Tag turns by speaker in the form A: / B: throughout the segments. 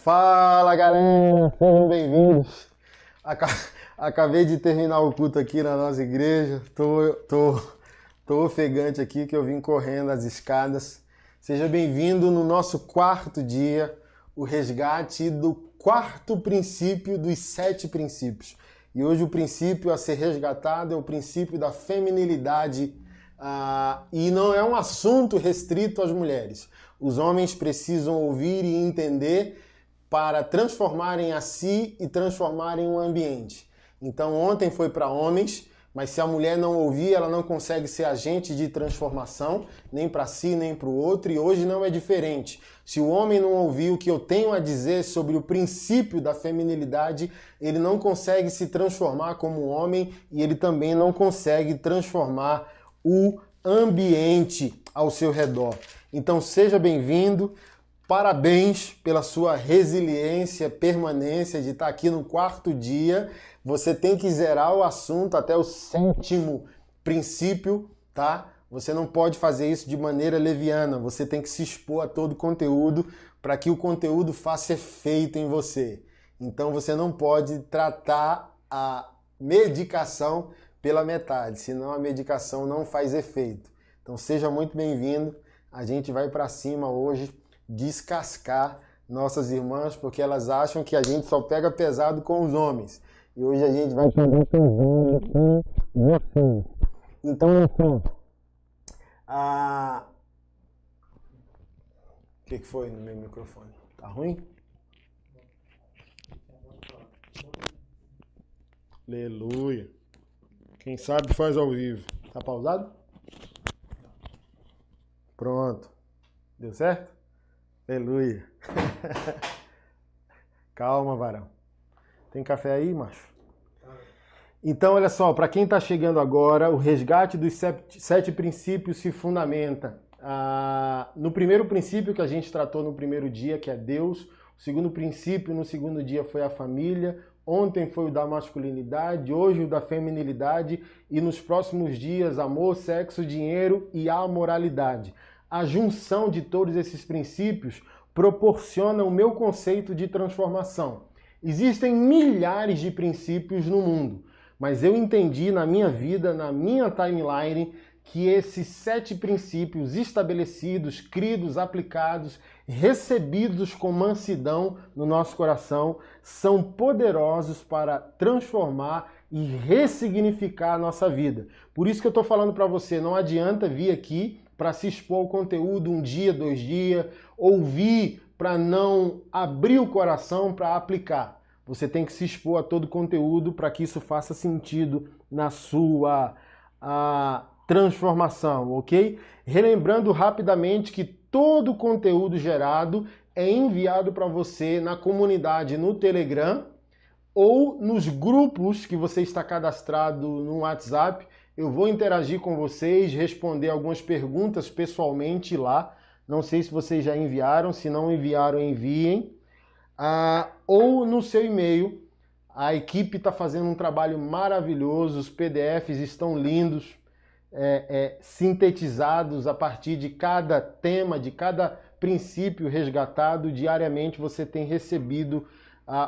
A: Fala galera, sejam bem-vindos. Acabei de terminar o culto aqui na nossa igreja. Tô ofegante aqui que eu vim correndo as escadas. Seja bem-vindo no nosso quarto dia, o resgate do quarto princípio dos 7 princípios. E hoje o princípio a ser resgatado é o princípio da feminilidade. E não é um assunto restrito às mulheres. Os homens precisam ouvir e entender para transformarem a si e transformarem o ambiente. Então ontem foi para homens, mas se a mulher não ouvir, ela não consegue ser agente de transformação, nem para si, nem para o outro, e hoje não é diferente. Se o homem não ouvir o que eu tenho a dizer sobre o princípio da feminilidade, ele não consegue se transformar como homem e ele também não consegue transformar o ambiente ao seu redor. Então seja bem-vindo. Parabéns pela sua resiliência, permanência de estar aqui no quarto dia. Você tem que zerar o assunto até o 7º princípio, tá? Você não pode fazer isso de maneira leviana. Você tem que se expor a todo o conteúdo para que o conteúdo faça efeito em você. Então você não pode tratar a medicação pela metade, senão a medicação não faz efeito. Então seja muito bem-vindo. A gente vai para cima hoje descascar nossas irmãs, porque elas acham que a gente só pega pesado com os homens. E hoje a gente vai pegar pesado com vocês. Então, assim, o que foi no meu microfone? Tá ruim? Aleluia. Quem sabe faz ao vivo. Tá pausado? Pronto. Deu certo? Aleluia. Calma, varão. Tem café aí, macho? Então, olha só, para quem está chegando agora, o resgate dos 7 princípios se fundamenta no primeiro princípio que a gente tratou no primeiro dia, que é Deus. O segundo princípio no segundo dia foi a família. Ontem foi o da masculinidade, hoje o da feminilidade e nos próximos dias amor, sexo, dinheiro e a moralidade. A junção de todos esses princípios proporciona o meu conceito de transformação. Existem milhares de princípios no mundo, mas eu entendi na minha vida, na minha timeline, que esses 7 princípios estabelecidos, cridos, aplicados, recebidos com mansidão no nosso coração, são poderosos para transformar e ressignificar a nossa vida. Por isso que eu estou falando para você, não adianta vir aqui para se expor ao conteúdo 1 dia, 2 dias, ouvir para não abrir o coração para aplicar. Você tem que se expor a todo o conteúdo para que isso faça sentido na sua transformação, ok? Relembrando rapidamente que todo o conteúdo gerado é enviado para você na comunidade no Telegram ou nos grupos que você está cadastrado no WhatsApp. Eu vou interagir com vocês, responder algumas perguntas pessoalmente lá. Não sei se vocês já enviaram, se não enviaram, enviem. Ou no seu e-mail. A equipe está fazendo um trabalho maravilhoso, os PDFs estão lindos, sintetizados a partir de cada tema, de cada princípio resgatado. Diariamente você tem recebido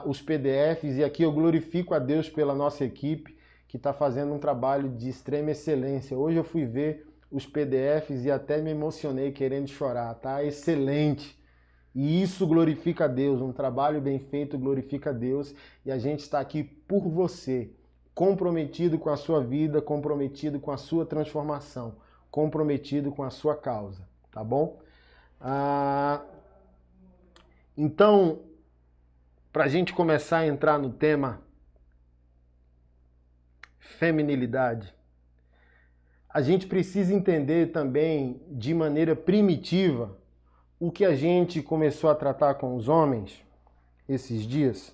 A: os PDFs e aqui eu glorifico a Deus pela nossa equipe, que está fazendo um trabalho de extrema excelência. Hoje eu fui ver os PDFs e até me emocionei querendo chorar, tá? Excelente! E isso glorifica a Deus, um trabalho bem feito glorifica a Deus e a gente está aqui por você, comprometido com a sua vida, comprometido com a sua transformação, comprometido com a sua causa, tá bom? Então, para a gente começar a entrar no tema feminilidade, a gente precisa entender também de maneira primitiva o que a gente começou a tratar com os homens esses dias.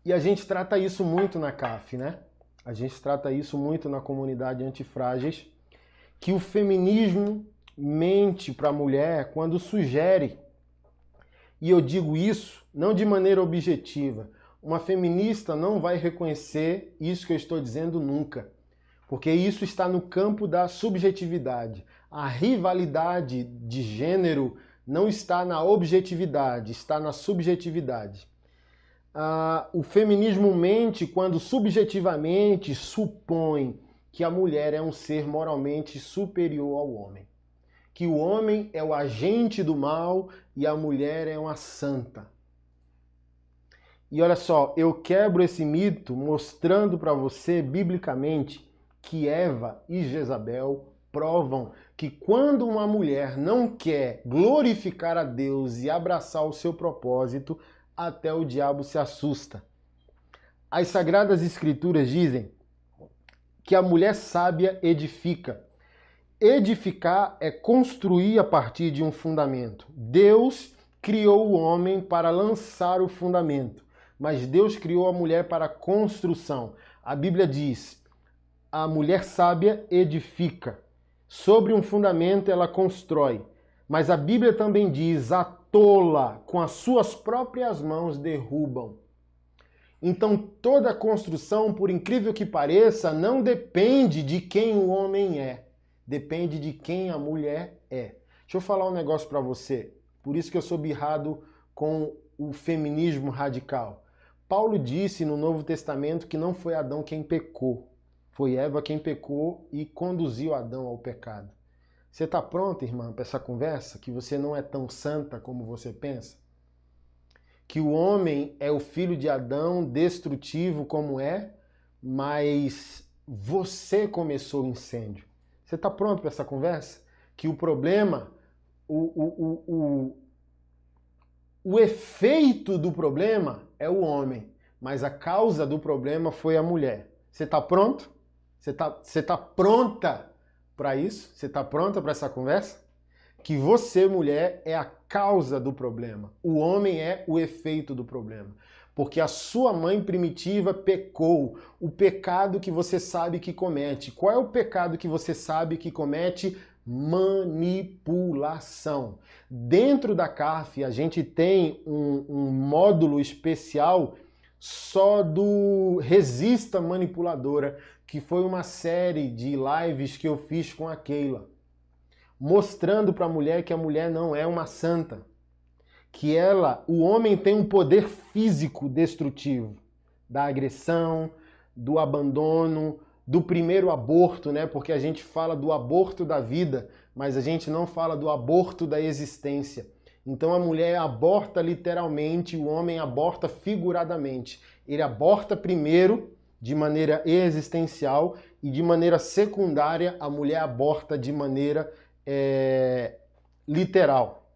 A: E a gente trata isso muito na CAF, né? A gente trata isso muito na comunidade Antifrágeis, que o feminismo mente para a mulher quando sugere, e eu digo isso não de maneira objetiva, uma feminista não vai reconhecer isso que eu estou dizendo nunca, porque isso está no campo da subjetividade. A rivalidade de gênero Não está na objetividade, está na subjetividade. O feminismo mente quando subjetivamente supõe que a mulher é um ser moralmente superior ao homem. Que o homem é o agente do mal e a mulher é uma santa. E olha só, eu quebro esse mito mostrando para você, biblicamente, que Eva e Jezabel provam que quando uma mulher não quer glorificar a Deus e abraçar o seu propósito, até o diabo se assusta. As Sagradas Escrituras dizem que a mulher sábia edifica. Edificar é construir a partir de um fundamento. Deus criou o homem para lançar o fundamento, mas Deus criou a mulher para a construção. A Bíblia diz: a mulher sábia edifica. Sobre um fundamento ela constrói. Mas a Bíblia também diz: a tola com as suas próprias mãos derrubam. Então toda construção, por incrível que pareça, não depende de quem o homem é. Depende de quem a mulher é. Deixa eu falar um negócio para você. Por isso que eu sou birrado com o feminismo radical. Paulo disse no Novo Testamento que não foi Adão quem pecou. Foi Eva quem pecou e conduziu Adão ao pecado. Você está pronta, irmã, para essa conversa? Que você não é tão santa como você pensa? Que o homem é o filho de Adão, destrutivo como é, mas você começou o incêndio. Você está pronto para essa conversa? Que o problema, o efeito do problema é o homem, mas a causa do problema foi a mulher. Você está pronto? Você tá pronta para isso? Você está pronta para essa conversa? Que você, mulher, é a causa do problema. O homem é o efeito do problema. Porque a sua mãe primitiva pecou. O pecado que você sabe que comete. Qual é o pecado que você sabe que comete? Manipulação. Dentro da CAF, a gente tem um módulo especial só do Resista Manipuladora, que foi uma série de lives que eu fiz com a Keila, mostrando para a mulher que a mulher não é uma santa, que o homem tem um poder físico destrutivo, da agressão, do abandono, do primeiro aborto, né? Porque a gente fala do aborto da vida, mas a gente não fala do aborto da existência. Então a mulher aborta literalmente, o homem aborta figuradamente. Ele aborta primeiro de maneira existencial e de maneira secundária a mulher aborta de maneira literal.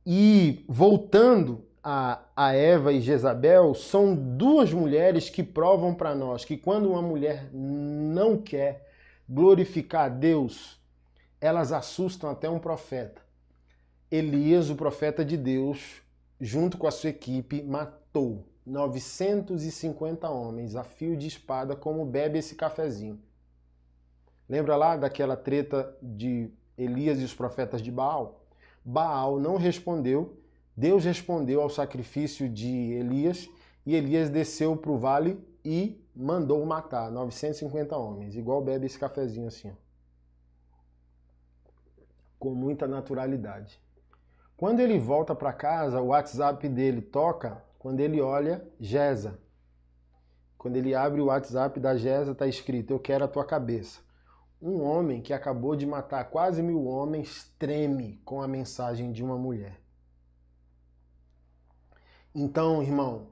A: E voltando a Eva e Jezabel, são duas mulheres que provam para nós que quando uma mulher não quer glorificar a Deus, elas assustam até um profeta. Elias, o profeta de Deus, junto com a sua equipe, matou 950 homens a fio de espada, como bebe esse cafezinho. Lembra lá daquela treta de Elias e os profetas de Baal? Baal não respondeu, Deus respondeu ao sacrifício de Elias, e Elias desceu para o vale e mandou matar 950 homens, igual bebe esse cafezinho assim, ó, com muita naturalidade. Quando ele volta para casa, o WhatsApp dele toca, quando ele olha, Geza. Quando ele abre o WhatsApp da Geza, está escrito: eu quero a tua cabeça. Um homem que acabou de matar quase 1000 homens treme com a mensagem de uma mulher. Então, irmão,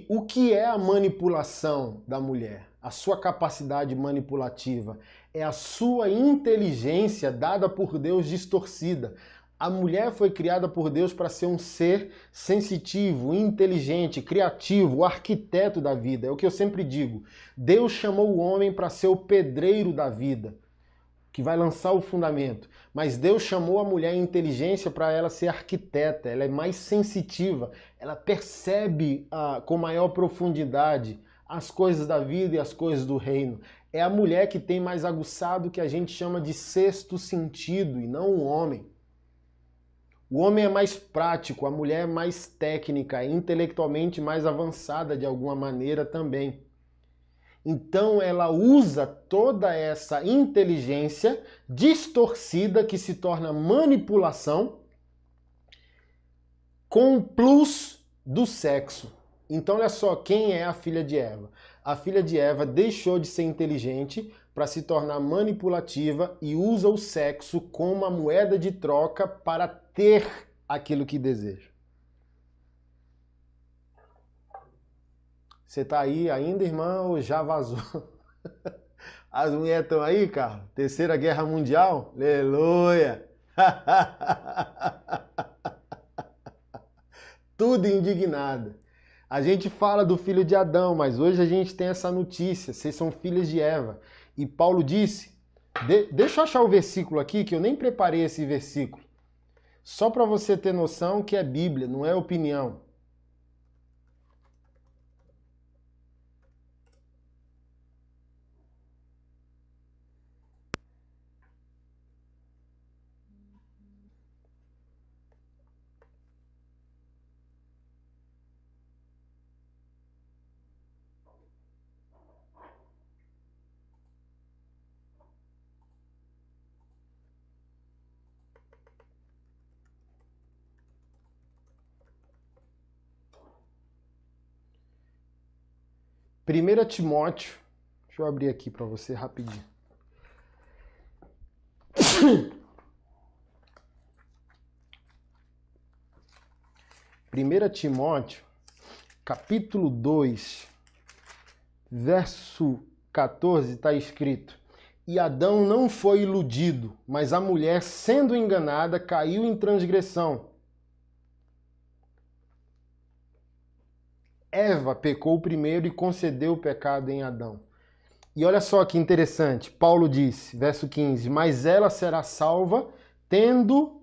A: o que é a manipulação da mulher? A sua capacidade manipulativa é a sua inteligência dada por Deus distorcida. A mulher foi criada por Deus para ser um ser sensitivo, inteligente, criativo, o arquiteto da vida. É o que eu sempre digo. Deus chamou o homem para ser o pedreiro da vida, que vai lançar o fundamento. Mas Deus chamou a mulher em inteligência para ela ser arquiteta. Ela é mais sensitiva. Ela percebe com maior profundidade as coisas da vida e as coisas do reino. É a mulher que tem mais aguçado o que a gente chama de sexto sentido, e não o homem. O homem é mais prático, a mulher é mais técnica, intelectualmente mais avançada de alguma maneira também. Então ela usa toda essa inteligência distorcida que se torna manipulação com o plus do sexo. Então olha só quem é a filha de Eva. A filha de Eva deixou de ser inteligente para se tornar manipulativa e usa o sexo como uma moeda de troca para ter aquilo que deseja. Você tá aí ainda, irmã, ou já vazou? As mulheres estão aí, Carlos? Terceira Guerra Mundial? Aleluia! Tudo indignada. A gente fala do filho de Adão, mas hoje a gente tem essa notícia. Vocês são filhas de Eva. E Paulo disse... Deixa eu achar o versículo aqui, que eu nem preparei esse versículo. Só para você ter noção que é Bíblia, não é opinião. Primeira Timóteo, deixa eu abrir aqui para você rapidinho. 1 Timóteo, capítulo 2, verso 14, está escrito: E Adão não foi iludido, mas a mulher, sendo enganada, caiu em transgressão. Eva pecou primeiro e concedeu o pecado em Adão. E olha só que interessante, Paulo disse, verso 15, mas ela será salva, tendo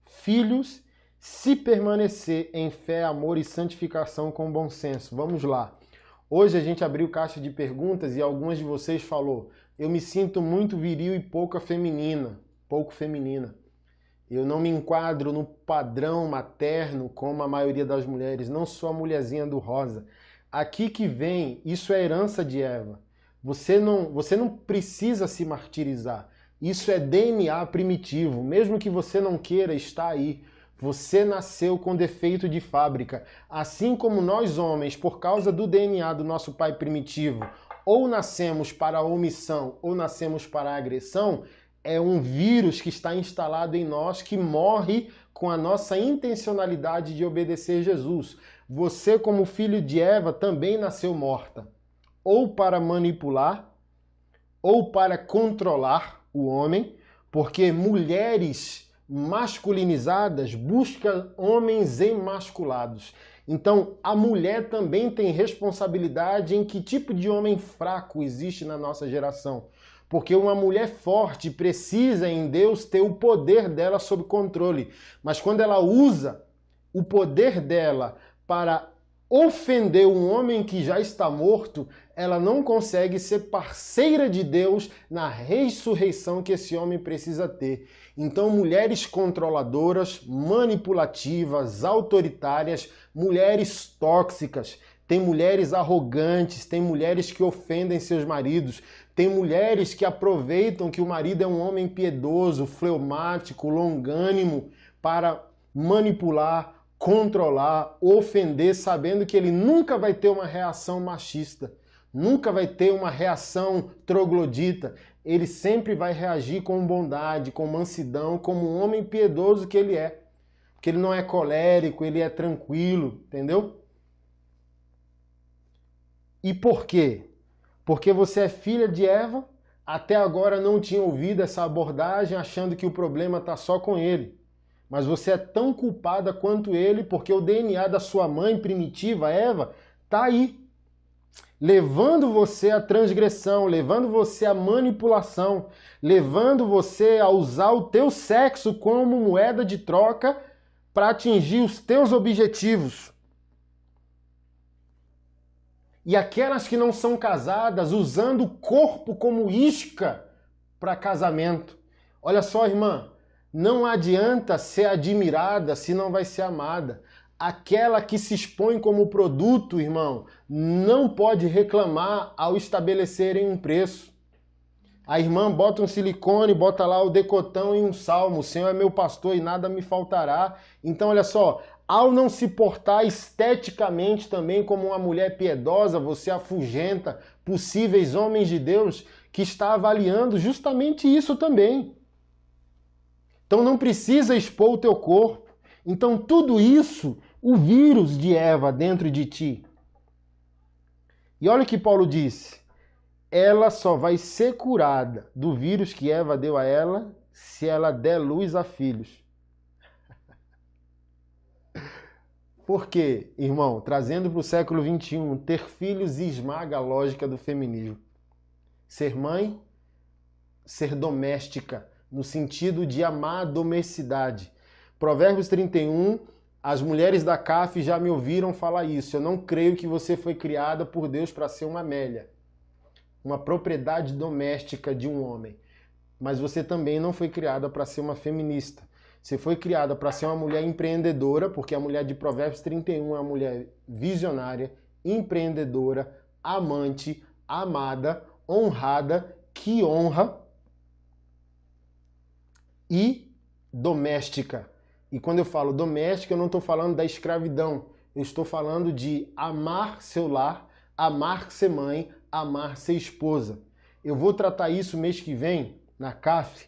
A: filhos, se permanecer em fé, amor e santificação com bom senso. Vamos lá. Hoje a gente abriu caixa de perguntas e algumas de vocês falou, eu me sinto muito viril e pouco feminina. Eu não me enquadro no padrão materno como a maioria das mulheres. Não sou a mulherzinha do rosa. Aqui que vem, isso é herança de Eva. Você não precisa se martirizar. Isso é DNA primitivo. Mesmo que você não queira, está aí. Você nasceu com defeito de fábrica. Assim como nós homens, por causa do DNA do nosso pai primitivo, ou nascemos para a omissão ou nascemos para a agressão, é um vírus que está instalado em nós que morre com a nossa intencionalidade de obedecer Jesus. Você, como filho de Eva, também nasceu morta. Ou para manipular, ou para controlar o homem, porque mulheres masculinizadas buscam homens emasculados. Então, a mulher também tem responsabilidade em que tipo de homem fraco existe na nossa geração. Porque uma mulher forte precisa em Deus ter o poder dela sob controle. Mas quando ela usa o poder dela para ofender um homem que já está morto, ela não consegue ser parceira de Deus na ressurreição que esse homem precisa ter. Então, mulheres controladoras, manipulativas, autoritárias, mulheres tóxicas, tem mulheres arrogantes, tem mulheres que ofendem seus maridos, tem mulheres que aproveitam que o marido é um homem piedoso, fleumático, longânimo, para manipular, controlar, ofender, sabendo que ele nunca vai ter uma reação machista, nunca vai ter uma reação troglodita. Ele sempre vai reagir com bondade, com mansidão, como um homem piedoso que ele é. Porque ele não é colérico, ele é tranquilo, entendeu? E por quê? Porque você é filha de Eva, até agora não tinha ouvido essa abordagem achando que o problema está só com ele. Mas você é tão culpada quanto ele, porque o DNA da sua mãe primitiva, Eva, está aí. Levando você à transgressão, levando você à manipulação, levando você a usar o teu sexo como moeda de troca para atingir os teus objetivos. E aquelas que não são casadas usando o corpo como isca para casamento. Olha só, irmã, não adianta ser admirada se não vai ser amada. aquela que se expõe como produto, irmão, não pode reclamar ao estabelecerem um preço. A irmã bota um silicone, bota lá o decotão e um salmo. O Senhor é meu pastor e nada me faltará. Então, olha só, ao não se portar esteticamente também como uma mulher piedosa, você afugenta possíveis homens de Deus que está avaliando justamente isso também. Então não precisa expor o teu corpo. Então tudo isso, o vírus de Eva dentro de ti. E olha o que Paulo disse. Ela só vai ser curada do vírus que Eva deu a ela se ela der luz a filhos. Por quê, irmão? Trazendo para o século XXI, ter filhos esmaga a lógica do feminismo. Ser mãe, ser doméstica, no sentido de amar a domesticidade. Provérbios 31, as mulheres da CAF já me ouviram falar isso. Eu não creio que você foi criada por Deus para ser uma Amélia, uma propriedade doméstica de um homem. Mas você também não foi criada para ser uma feminista. Você foi criada para ser uma mulher empreendedora, porque a mulher de Provérbios 31 é uma mulher visionária, empreendedora, amante, amada, honrada, que honra e doméstica. E quando eu falo doméstica, eu não estou falando da escravidão. Eu estou falando de amar seu lar, amar ser mãe, amar ser esposa. Eu vou tratar isso mês que vem, na CAF,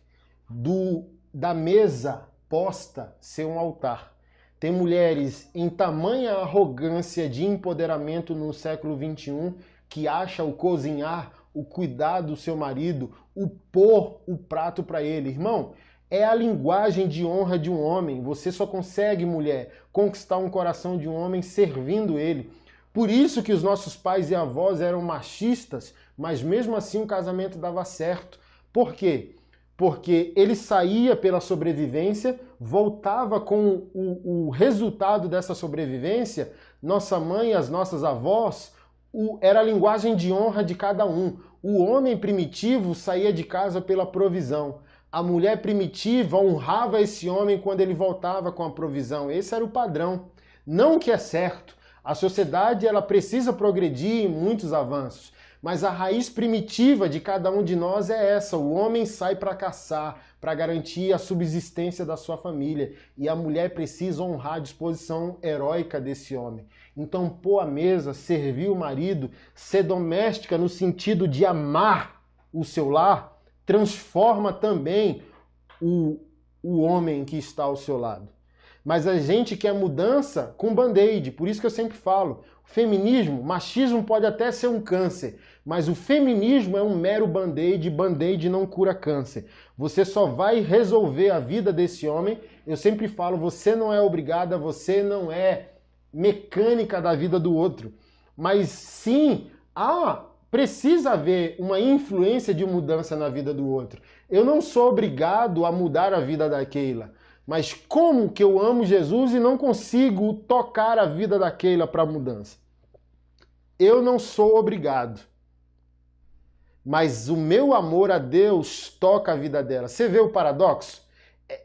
A: da mesa posta ser um altar. Tem mulheres em tamanha arrogância de empoderamento no século XXI que acha o cozinhar, o cuidar do seu marido, o pôr o prato para ele. Irmão, é a linguagem de honra de um homem. Você só consegue, mulher, conquistar um coração de um homem servindo ele. Por isso que os nossos pais e avós eram machistas, mas mesmo assim o casamento dava certo. Por quê? Porque ele saía pela sobrevivência, voltava com o resultado dessa sobrevivência. Nossa mãe, as nossas avós, era a linguagem de honra de cada um. O homem primitivo saía de casa pela provisão. A mulher primitiva honrava esse homem quando ele voltava com a provisão. Esse era o padrão. Não que é certo. A sociedade ela precisa progredir em muitos avanços. Mas a raiz primitiva de cada um de nós é essa. O homem sai para caçar, para garantir a subsistência da sua família. E a mulher precisa honrar a disposição heróica desse homem. Então, pôr a mesa, servir o marido, ser doméstica no sentido de amar o seu lar, transforma também o homem que está ao seu lado. Mas a gente quer mudança com band-aid. Por isso que eu sempre falo, feminismo, machismo pode até ser um câncer, mas o feminismo é um mero band-aid, band-aid não cura câncer. Você só vai resolver a vida desse homem. Eu sempre falo, você não é obrigada, você não é mecânica da vida do outro. Mas sim, precisa haver uma influência de mudança na vida do outro. Eu não sou obrigado a mudar a vida da Keila. Mas como que eu amo Jesus e não consigo tocar a vida da Keila para mudança? Eu não sou obrigado. Mas o meu amor a Deus toca a vida dela. Você vê o paradoxo?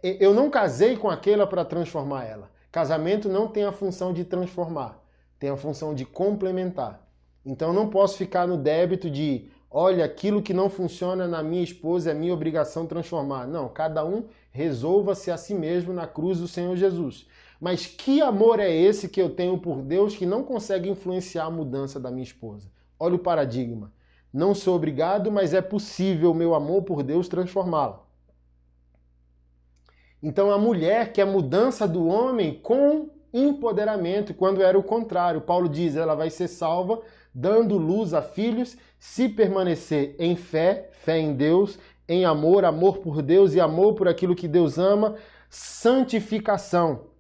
A: Eu não casei com a Keila para transformar ela. Casamento não tem a função de transformar. Tem a função de complementar. Então eu não posso ficar no débito de, olha, aquilo que não funciona na minha esposa é minha obrigação transformar. Não, cada um resolva-se a si mesmo na cruz do Senhor Jesus. Mas que amor é esse que eu tenho por Deus que não consegue influenciar a mudança da minha esposa? Olha o paradigma. Não sou obrigado, mas é possível o meu amor por Deus transformá-la. Então a mulher quer mudança do homem com empoderamento, quando era o contrário. Paulo diz, ela vai ser salva dando luz a filhos, se permanecer em fé, fé em Deus, em amor, amor por Deus e amor por aquilo que Deus ama, santificação,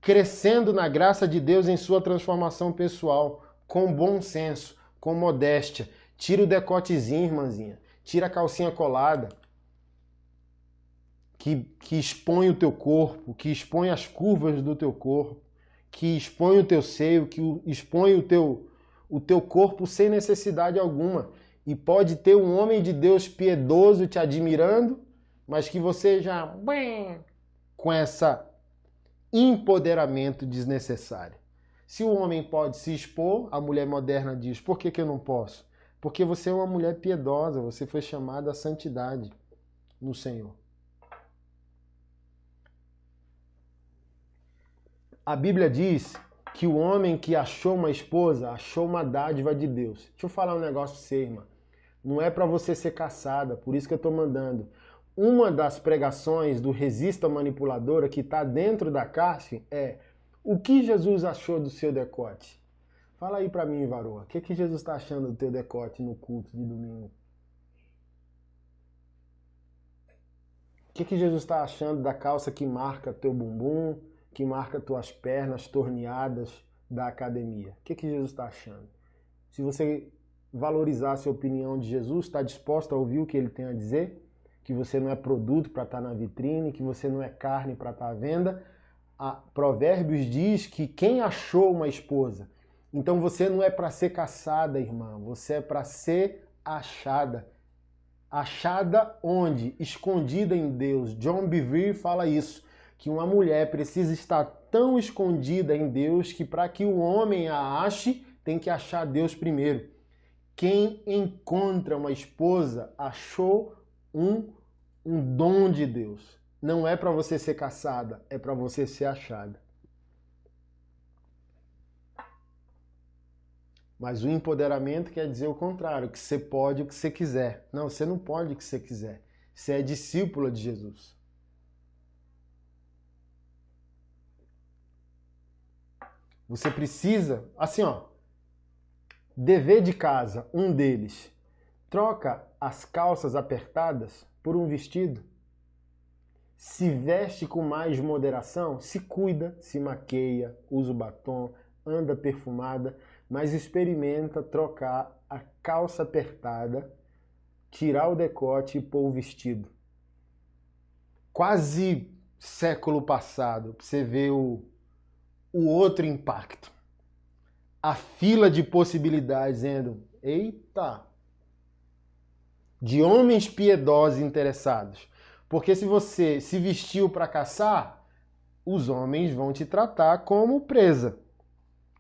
A: crescendo na graça de Deus em sua transformação pessoal, com bom senso, com modéstia. Tira o decotezinho, irmãzinha, tira a calcinha colada, que expõe o teu corpo, que expõe as curvas do teu corpo, que expõe o teu seio, que expõe o teu corpo sem necessidade alguma. E pode ter um homem de Deus piedoso te admirando, mas que você já com empoderamento desnecessário. Se o homem pode se expor, a mulher moderna diz, por que eu não posso? Porque você é uma mulher piedosa, você foi chamada à santidade no Senhor. A Bíblia diz que o homem que achou uma esposa, achou uma dádiva de Deus. Deixa eu falar um negócio pra você, irmã. Não é para você ser caçada, por isso que eu estou mandando. Uma das pregações do Resista Manipuladora que está dentro da caixa é: o que Jesus achou do seu decote? Fala aí para mim, varoa. O que Jesus está achando do teu decote no culto de domingo? O que Jesus está achando da calça que marca teu bumbum, que marca tuas pernas torneadas da academia? O que Jesus está achando? Se você valorizasse a opinião de Jesus, está disposto a ouvir o que ele tem a dizer? Que você não é produto para estar na vitrine, que você não é carne para estar à venda. Provérbios diz que quem achou uma esposa, então você não é para ser caçada, irmã, você é para ser achada. Achada onde? Escondida em Deus. John Bevere fala isso, que uma mulher precisa estar tão escondida em Deus que para que o homem a ache, tem que achar Deus primeiro. Quem encontra uma esposa achou um dom de Deus. Não é para você ser caçada, é para você ser achada. Mas o empoderamento quer dizer o contrário, que você pode o que você quiser. Não, você não pode o que você quiser. Você é discípula de Jesus. Você precisa, assim ó, dever de casa, um deles, troca as calças apertadas por um vestido. Se veste com mais moderação, se cuida, se maqueia, usa o batom, anda perfumada, mas experimenta trocar a calça apertada, tirar o decote e pôr o vestido. Quase século passado, pra você ver o outro impacto. A fila de possibilidades dizendo, eita, de homens piedosos interessados. Porque se você se vestiu para caçar, os homens vão te tratar como presa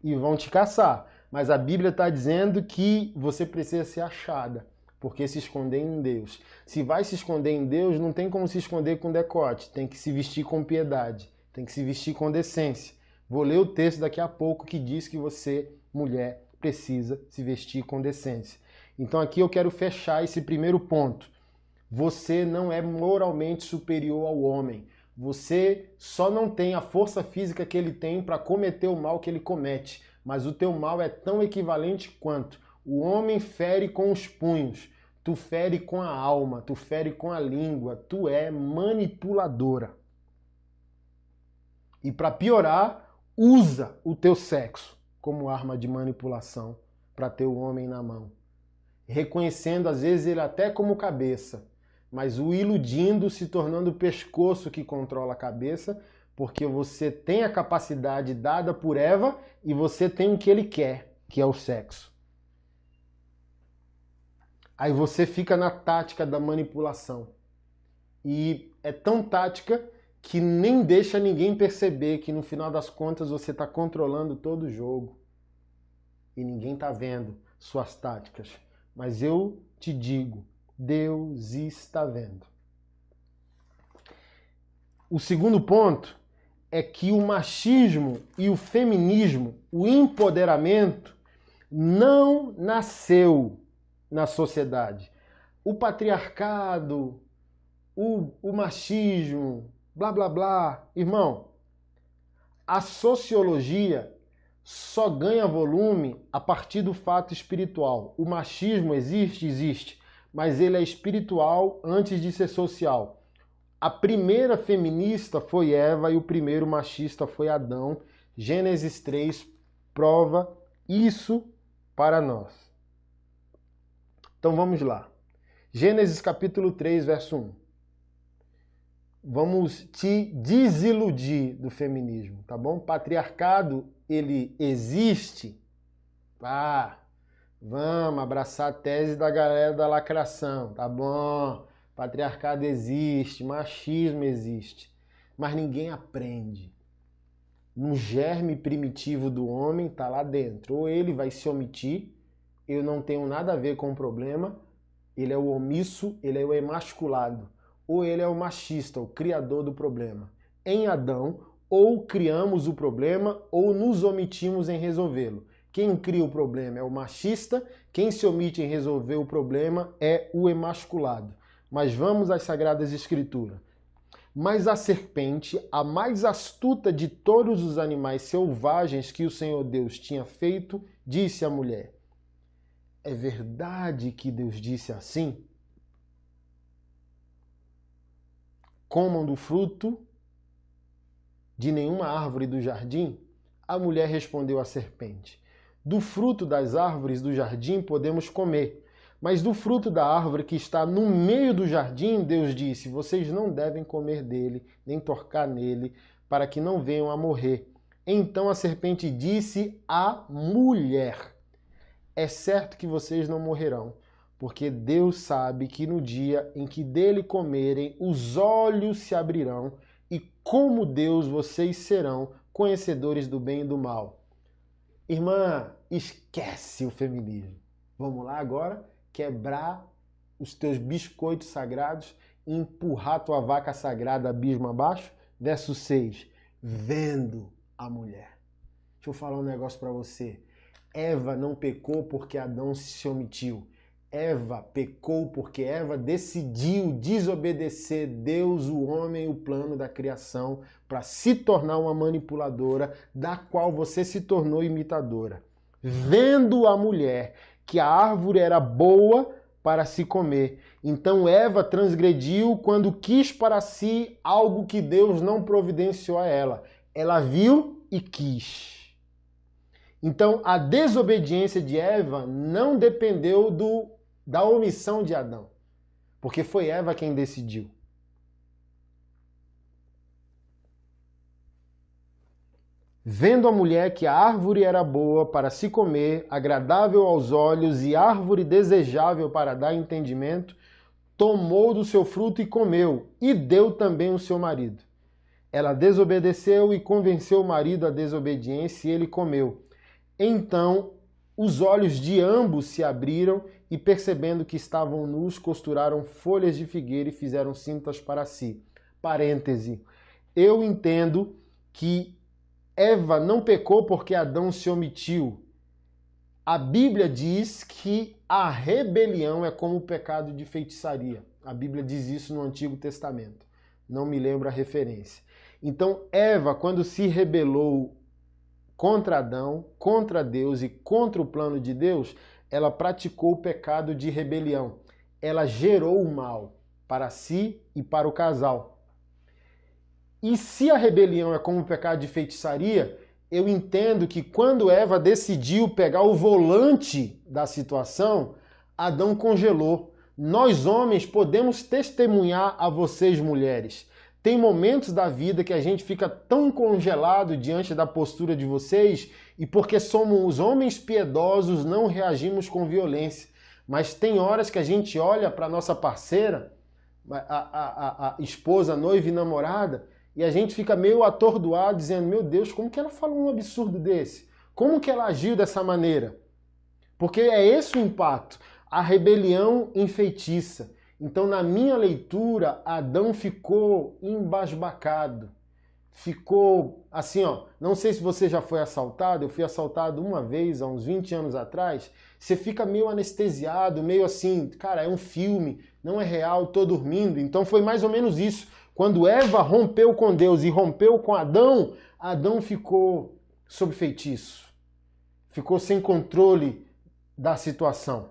A: e vão te caçar. Mas a Bíblia está dizendo que você precisa ser achada, porque se esconder em Deus. Se vai se esconder em Deus, não tem como se esconder com decote, tem que se vestir com piedade, tem que se vestir com decência. Vou ler o texto daqui a pouco que diz que você, mulher, precisa se vestir com decência. Então aqui eu quero fechar esse primeiro ponto. Você não é moralmente superior ao homem. Você só não tem a força física que ele tem para cometer o mal que ele comete. Mas o teu mal é tão equivalente quanto. O homem fere com os punhos. Tu fere com a alma. Tu fere com a língua. Tu é manipuladora. E para piorar, usa o teu sexo como arma de manipulação para ter o homem na mão. Reconhecendo às vezes ele até como cabeça, mas o iludindo, se tornando o pescoço que controla a cabeça, porque você tem a capacidade dada por Eva e você tem o que ele quer, que é o sexo. Aí você fica na tática da manipulação. E é tão tática que nem deixa ninguém perceber que no final das contas você está controlando todo o jogo. E ninguém está vendo suas táticas. Mas eu te digo, Deus está vendo. O segundo ponto é que o machismo e o feminismo, o empoderamento, não nasceu na sociedade. O patriarcado, o machismo, blá blá blá. Irmão, a sociologia só ganha volume a partir do fato espiritual. O machismo existe, mas ele é espiritual antes de ser social. A primeira feminista foi Eva e o primeiro machista foi Adão. Gênesis 3 prova isso para nós. Então vamos lá. Gênesis capítulo 3, verso 1. Vamos te desiludir do feminismo, tá bom? Patriarcado, ele existe. Vamos abraçar a tese da galera da lacração, tá bom? Patriarcado existe, machismo existe, mas ninguém aprende. no germe primitivo do homem, está lá dentro. Ou ele vai se omitir, eu não tenho nada a ver com o problema, ele é o omisso, ele é o emasculado. Ou ele é o machista, o criador do problema. Em Adão, ou criamos o problema, ou nos omitimos em resolvê-lo. Quem cria o problema é o machista, quem se omite em resolver o problema é o emasculado. Mas vamos às Sagradas Escrituras. Mas a serpente, a mais astuta de todos os animais selvagens que o Senhor Deus tinha feito, disse à mulher: é verdade que Deus disse assim? Comam do fruto de nenhuma árvore do jardim? A mulher respondeu à serpente: do fruto das árvores do jardim podemos comer. Mas do fruto da árvore que está no meio do jardim, Deus disse: vocês não devem comer dele, nem tocar nele, para que não venham a morrer. Então a serpente disse à mulher: é certo que vocês não morrerão, porque Deus sabe que no dia em que dele comerem, os olhos se abrirão, e como Deus vocês serão conhecedores do bem e do mal. Irmã, esquece o feminismo. Vamos lá agora quebrar os teus biscoitos sagrados e empurrar tua vaca sagrada abismo abaixo? Verso 6. Vendo a mulher. Deixa eu falar um negócio para você. Eva não pecou porque Adão se omitiu. Eva pecou porque Eva decidiu desobedecer Deus, o homem, o plano da criação, para se tornar uma manipuladora, da qual você se tornou imitadora. Vendo a mulher que a árvore era boa para se comer. Então Eva transgrediu quando quis para si algo que Deus não providenciou a ela. Ela viu e quis. Então a desobediência de Eva não dependeu da omissão de Adão, porque foi Eva quem decidiu. Vendo a mulher que a árvore era boa para se comer, agradável aos olhos e árvore desejável para dar entendimento, tomou do seu fruto e comeu, e deu também ao seu marido. Ela desobedeceu e convenceu o marido à desobediência, e ele comeu. Então os olhos de ambos se abriram e, percebendo que estavam nus, costuraram folhas de figueira e fizeram cintas para si. Parêntese. Eu entendo que Eva não pecou porque Adão se omitiu. A Bíblia diz que a rebelião é como o pecado de feitiçaria. A Bíblia diz isso no Antigo Testamento. Não me lembro a referência. Então, Eva, quando se rebelou contra Adão, contra Deus e contra o plano de Deus, ela praticou o pecado de rebelião. Ela gerou o mal para si e para o casal. E se a rebelião é como o pecado de feitiçaria, eu entendo que quando Eva decidiu pegar o volante da situação, Adão congelou. Nós homens podemos testemunhar a vocês mulheres. Tem momentos da vida que a gente fica tão congelado diante da postura de vocês e porque somos homens piedosos não reagimos com violência. Mas tem horas que a gente olha para nossa parceira, a esposa, a noiva e namorada, e a gente fica meio atordoado dizendo: meu Deus, como que ela falou um absurdo desse? Como que ela agiu dessa maneira? Porque é esse o impacto. A rebelião enfeitiça. Então, na minha leitura, Adão ficou embasbacado. Ficou assim, ó. Não sei se você já foi assaltado. Eu fui assaltado uma vez, há uns 20 anos atrás. Você fica meio anestesiado, meio assim, cara, é um filme, não é real, tô dormindo. Então foi mais ou menos isso. Quando Eva rompeu com Deus e rompeu com Adão, Adão ficou sob feitiço. Ficou sem controle da situação.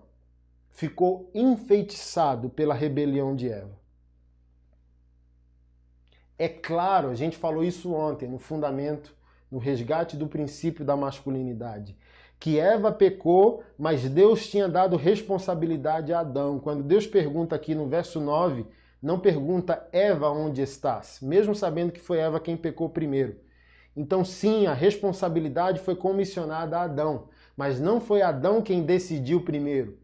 A: Ficou enfeitiçado pela rebelião de Eva. É claro, a gente falou isso ontem, no fundamento, no resgate do princípio da masculinidade, que Eva pecou, mas Deus tinha dado responsabilidade a Adão. Quando Deus pergunta aqui no verso 9, não pergunta: Eva, onde estás? Mesmo sabendo que foi Eva quem pecou primeiro. Então sim, a responsabilidade foi comissionada a Adão, mas não foi Adão quem decidiu primeiro.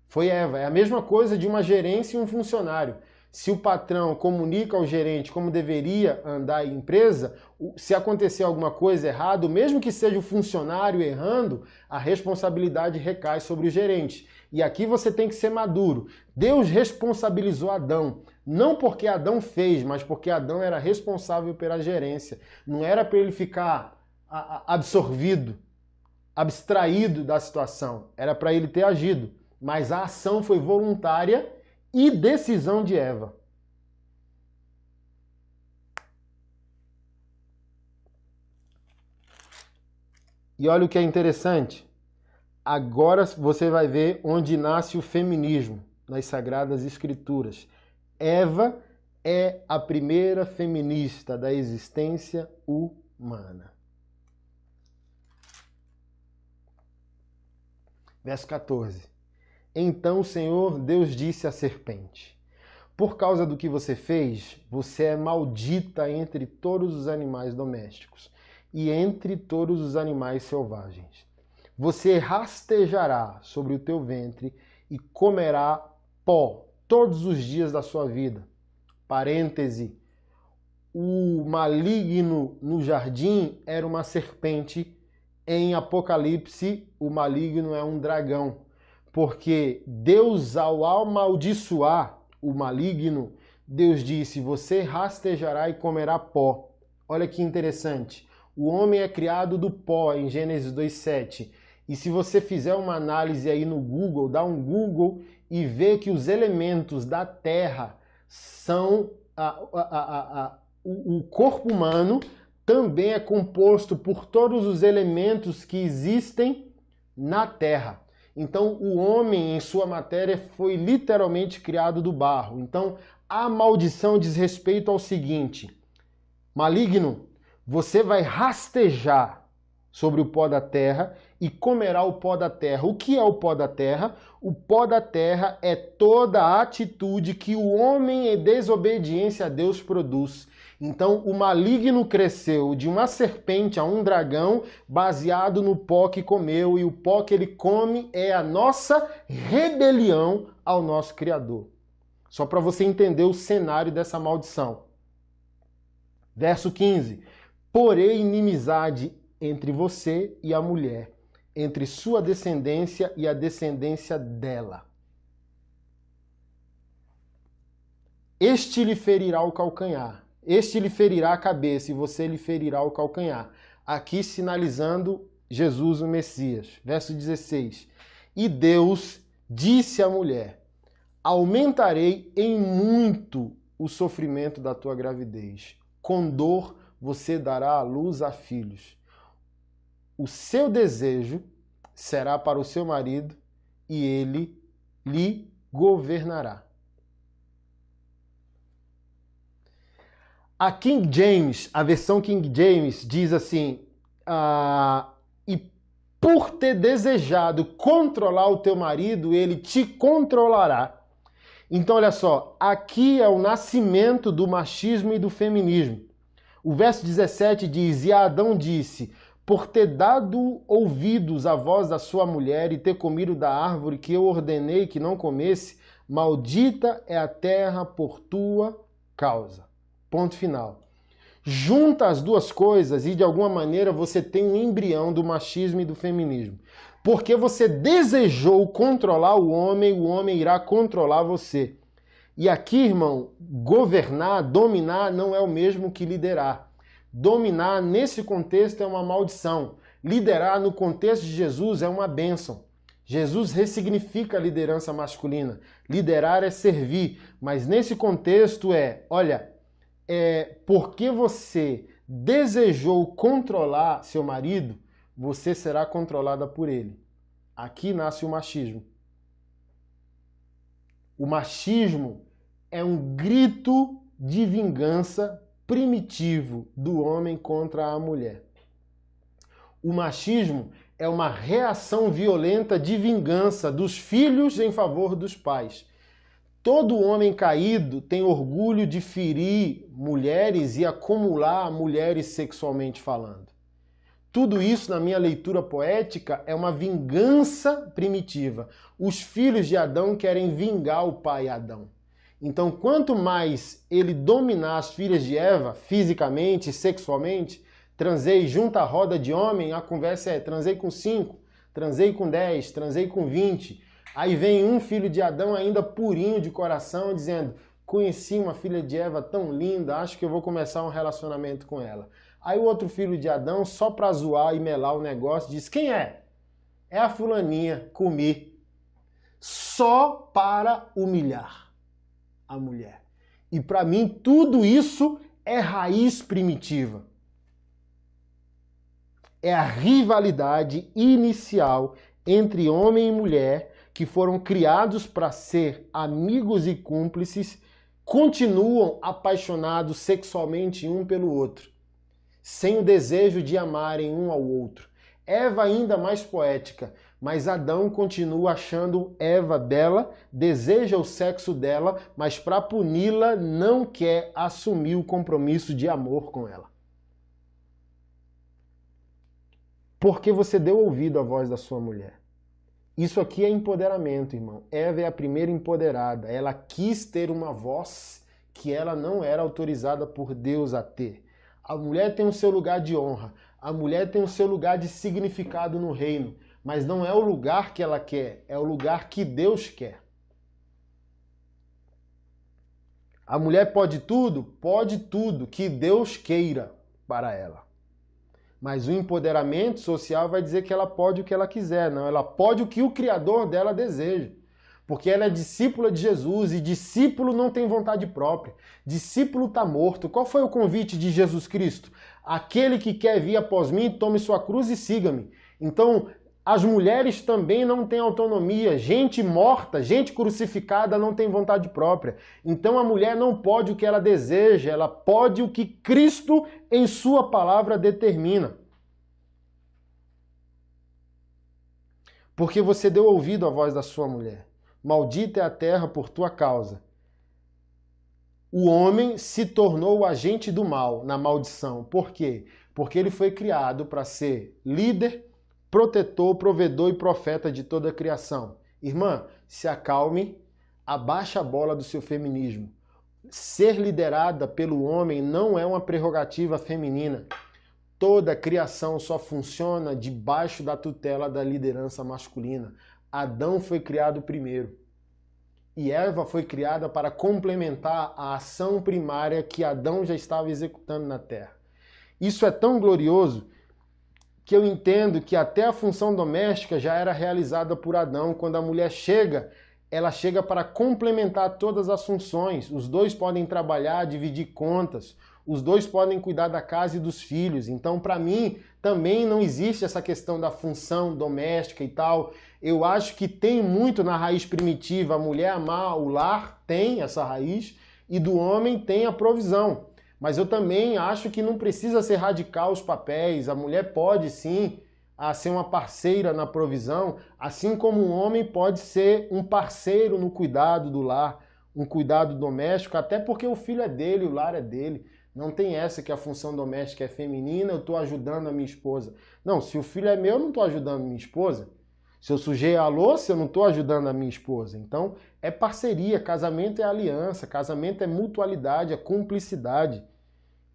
A: Foi Eva. É a mesma coisa de uma gerência e um funcionário. se o patrão comunica ao gerente como deveria andar a empresa, se acontecer alguma coisa errada, mesmo que seja o funcionário errando, a responsabilidade recai sobre o gerente. E aqui você tem que ser maduro. Deus responsabilizou Adão, não porque Adão fez, mas porque Adão era responsável pela gerência. Não era para ele ficar absorvido, abstraído da situação. Era para ele ter agido. Mas a ação foi voluntária e decisão de Eva. E olha o que é interessante. Agora você vai ver onde nasce o feminismo nas Sagradas Escrituras. Eva é a primeira feminista da existência humana. Verso 14. Então o Senhor Deus disse à serpente: por causa do que você fez, você é maldita entre todos os animais domésticos e entre todos os animais selvagens. Você rastejará sobre o teu ventre e comerá pó todos os dias da sua vida. Parêntese. O maligno no jardim era uma serpente. Em Apocalipse, o maligno é um dragão. Porque Deus, ao amaldiçoar o maligno, Deus disse: você rastejará e comerá pó. Olha que interessante. O homem é criado do pó, em Gênesis 2:7. E se você fizer uma análise aí no Google, dá um Google e vê que os elementos da Terra são... o corpo humano também é composto por todos os elementos que existem na Terra. Então, o homem, em sua matéria, foi literalmente criado do barro. Então, a maldição diz respeito ao seguinte: maligno, você vai rastejar sobre o pó da terra e comerá o pó da terra. O que é o pó da terra? O pó da terra é toda a atitude que o homem em desobediência a Deus produz. Então, o maligno cresceu de uma serpente a um dragão baseado no pó que comeu, e o pó que ele come é a nossa rebelião ao nosso Criador. Só para você entender o cenário dessa maldição. Verso 15. Porém, inimizade entre você e a mulher, entre sua descendência e a descendência dela. Este lhe ferirá o calcanhar. Este lhe ferirá a cabeça e você lhe ferirá o calcanhar. Aqui sinalizando Jesus, o Messias. Verso 16. E Deus disse à mulher: aumentarei em muito o sofrimento da tua gravidez. Com dor você dará à luz a filhos. O seu desejo será para o seu marido e ele lhe governará. A King James, a versão King James, diz assim: e por ter desejado controlar o teu marido, ele te controlará. Então, olha só, aqui é o nascimento do machismo e do feminismo. O verso 17 diz: e Adão disse: por ter dado ouvidos à voz da sua mulher e ter comido da árvore que eu ordenei que não comesse, maldita é a terra por tua causa. Ponto final. Junta as duas coisas e de alguma maneira você tem um embrião do machismo e do feminismo. Porque você desejou controlar o homem irá controlar você. E aqui, irmão, governar, dominar não é o mesmo que liderar. Dominar nesse contexto é uma maldição. Liderar no contexto de Jesus é uma bênção. Jesus ressignifica a liderança masculina. Liderar é servir, mas nesse contexto olha, porque você desejou controlar seu marido, você será controlada por ele. Aqui nasce o machismo. O machismo é um grito de vingança primitivo do homem contra a mulher. O machismo é uma reação violenta de vingança dos filhos em favor dos pais. Todo homem caído tem orgulho de ferir mulheres e acumular mulheres sexualmente falando. Tudo isso, na minha leitura poética, é uma vingança primitiva. Os filhos de Adão querem vingar o pai Adão. Então, quanto mais ele dominar as filhas de Eva, fisicamente, sexualmente, transei junto à roda de homem, a conversa é transei com 5, transei com 10, transei com 20. Aí vem um filho de Adão ainda purinho de coração, dizendo, conheci uma filha de Eva tão linda, acho que eu vou começar um relacionamento com ela. Aí o outro filho de Adão, só pra zoar e melar o negócio, diz, quem é? É a fulaninha, comi. Só para humilhar a mulher. E para mim tudo isso é raiz primitiva. É a rivalidade inicial entre homem e mulher que foram criados para ser amigos e cúmplices, continuam apaixonados sexualmente um pelo outro, sem o desejo de amarem um ao outro. Eva ainda mais poética, mas Adão continua achando Eva bela, deseja o sexo dela, mas para puni-la não quer assumir o compromisso de amor com ela. Porque você deu ouvido à voz da sua mulher. Isso aqui é empoderamento, irmão. Eva é a primeira empoderada. Ela quis ter uma voz que ela não era autorizada por Deus a ter. A mulher tem o seu lugar de honra. A mulher tem o seu lugar de significado no reino. Mas não é o lugar que ela quer, é o lugar que Deus quer. A mulher pode tudo que Deus queira para ela. Mas o empoderamento social vai dizer que ela pode o que ela quiser. Não, ela pode o que o Criador dela deseja. Porque ela é discípula de Jesus e discípulo não tem vontade própria. Discípulo está morto. Qual foi o convite de Jesus Cristo? Aquele que quer vir após mim, tome sua cruz e siga-me. Então, as mulheres também não têm autonomia. Gente morta, gente crucificada não tem vontade própria. Então a mulher não pode o que ela deseja, ela pode o que Cristo em sua palavra determina. Porque você deu ouvido à voz da sua mulher. Maldita é a terra por tua causa. O homem se tornou o agente do mal na maldição. Por quê? Porque ele foi criado para ser líder, protetor, provedor e profeta de toda a criação. Irmã, se acalme, abaixa a bola do seu feminismo. Ser liderada pelo homem não é uma prerrogativa feminina. Toda a criação só funciona debaixo da tutela da liderança masculina. Adão foi criado primeiro. E Eva foi criada para complementar a ação primária que Adão já estava executando na terra. Isso é tão glorioso que eu entendo que até a função doméstica já era realizada por Adão. Quando a mulher chega, ela chega para complementar todas as funções. Os dois podem trabalhar, dividir contas, os dois podem cuidar da casa e dos filhos. Então, para mim, também não existe essa questão da função doméstica e tal. Eu acho que tem muito na raiz primitiva. A mulher amar o lar tem essa raiz e do homem tem a provisão. Mas eu também acho que não precisa ser radical os papéis. A mulher pode sim ser uma parceira na provisão, assim como um homem pode ser um parceiro no cuidado do lar, um cuidado doméstico, até porque o filho é dele, o lar é dele. Não tem essa que a função doméstica é feminina, eu estou ajudando a minha esposa. Não, se o filho é meu, eu não estou ajudando a minha esposa. Se eu sujei a louça, eu não estou ajudando a minha esposa. Então, é parceria, casamento é aliança, casamento é mutualidade, é cumplicidade.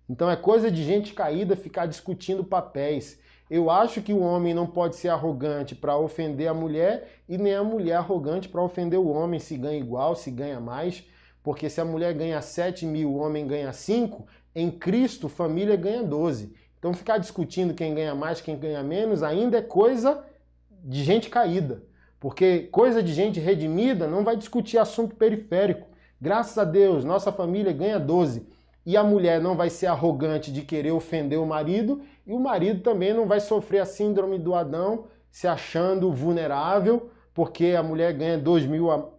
A: Então é coisa de gente caída ficar discutindo papéis. Eu acho que o homem não pode ser arrogante para ofender a mulher e nem a mulher arrogante para ofender o homem, se ganha igual, se ganha mais. Porque se a mulher ganha 7 mil, o homem ganha 5, em Cristo, família ganha 12. Então ficar discutindo quem ganha mais, quem ganha menos, ainda é coisa de gente caída. Porque coisa de gente redimida não vai discutir assunto periférico. Graças a Deus, nossa família ganha 12. E a mulher não vai ser arrogante de querer ofender o marido, e o marido também não vai sofrer a síndrome do Adão, se achando vulnerável, porque a mulher ganha 2.000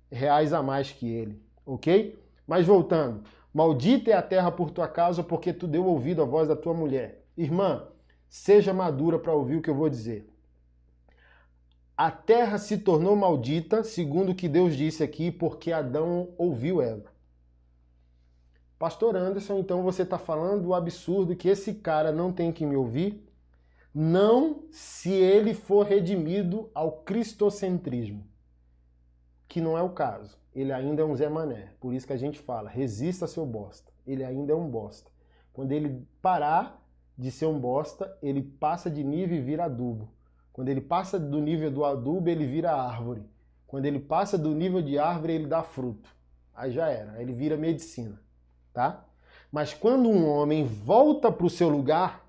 A: reais a mais que ele, ok? Mas voltando, maldita é a terra por tua causa, porque tu deu ouvido à voz da tua mulher. Irmã, seja madura para ouvir o que eu vou dizer. A terra se tornou maldita, segundo o que Deus disse aqui, porque Adão ouviu Eva. Pastor Anderson, então você está falando do absurdo que esse cara não tem que me ouvir? Não, se ele for redimido ao cristocentrismo, que não é o caso. ele ainda é um Zé Mané. Por isso que a gente fala, resista seu bosta. Ele ainda é um bosta. Quando ele parar de ser um bosta, ele passa de nível e vira adubo. Quando ele passa do nível do adubo, ele vira árvore. Quando ele passa do nível de árvore, ele dá fruto. Aí já era, aí ele vira medicina, tá? Mas quando um homem volta para o seu lugar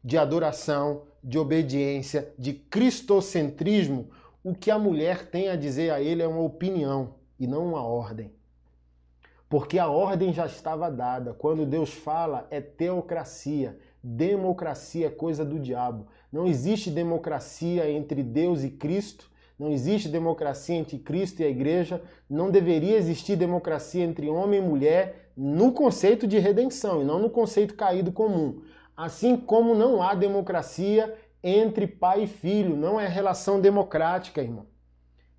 A: de adoração, de obediência, de cristocentrismo, o que a mulher tem a dizer a ele é uma opinião e não uma ordem. Porque a ordem já estava dada. Quando Deus fala, é teocracia. Democracia é coisa do diabo. Não existe democracia entre Deus e Cristo. Não existe democracia entre Cristo e a igreja. Não deveria existir democracia entre homem e mulher no conceito de redenção e não no conceito caído comum. Assim como não há democracia entre pai e filho. Não é relação democrática, irmão.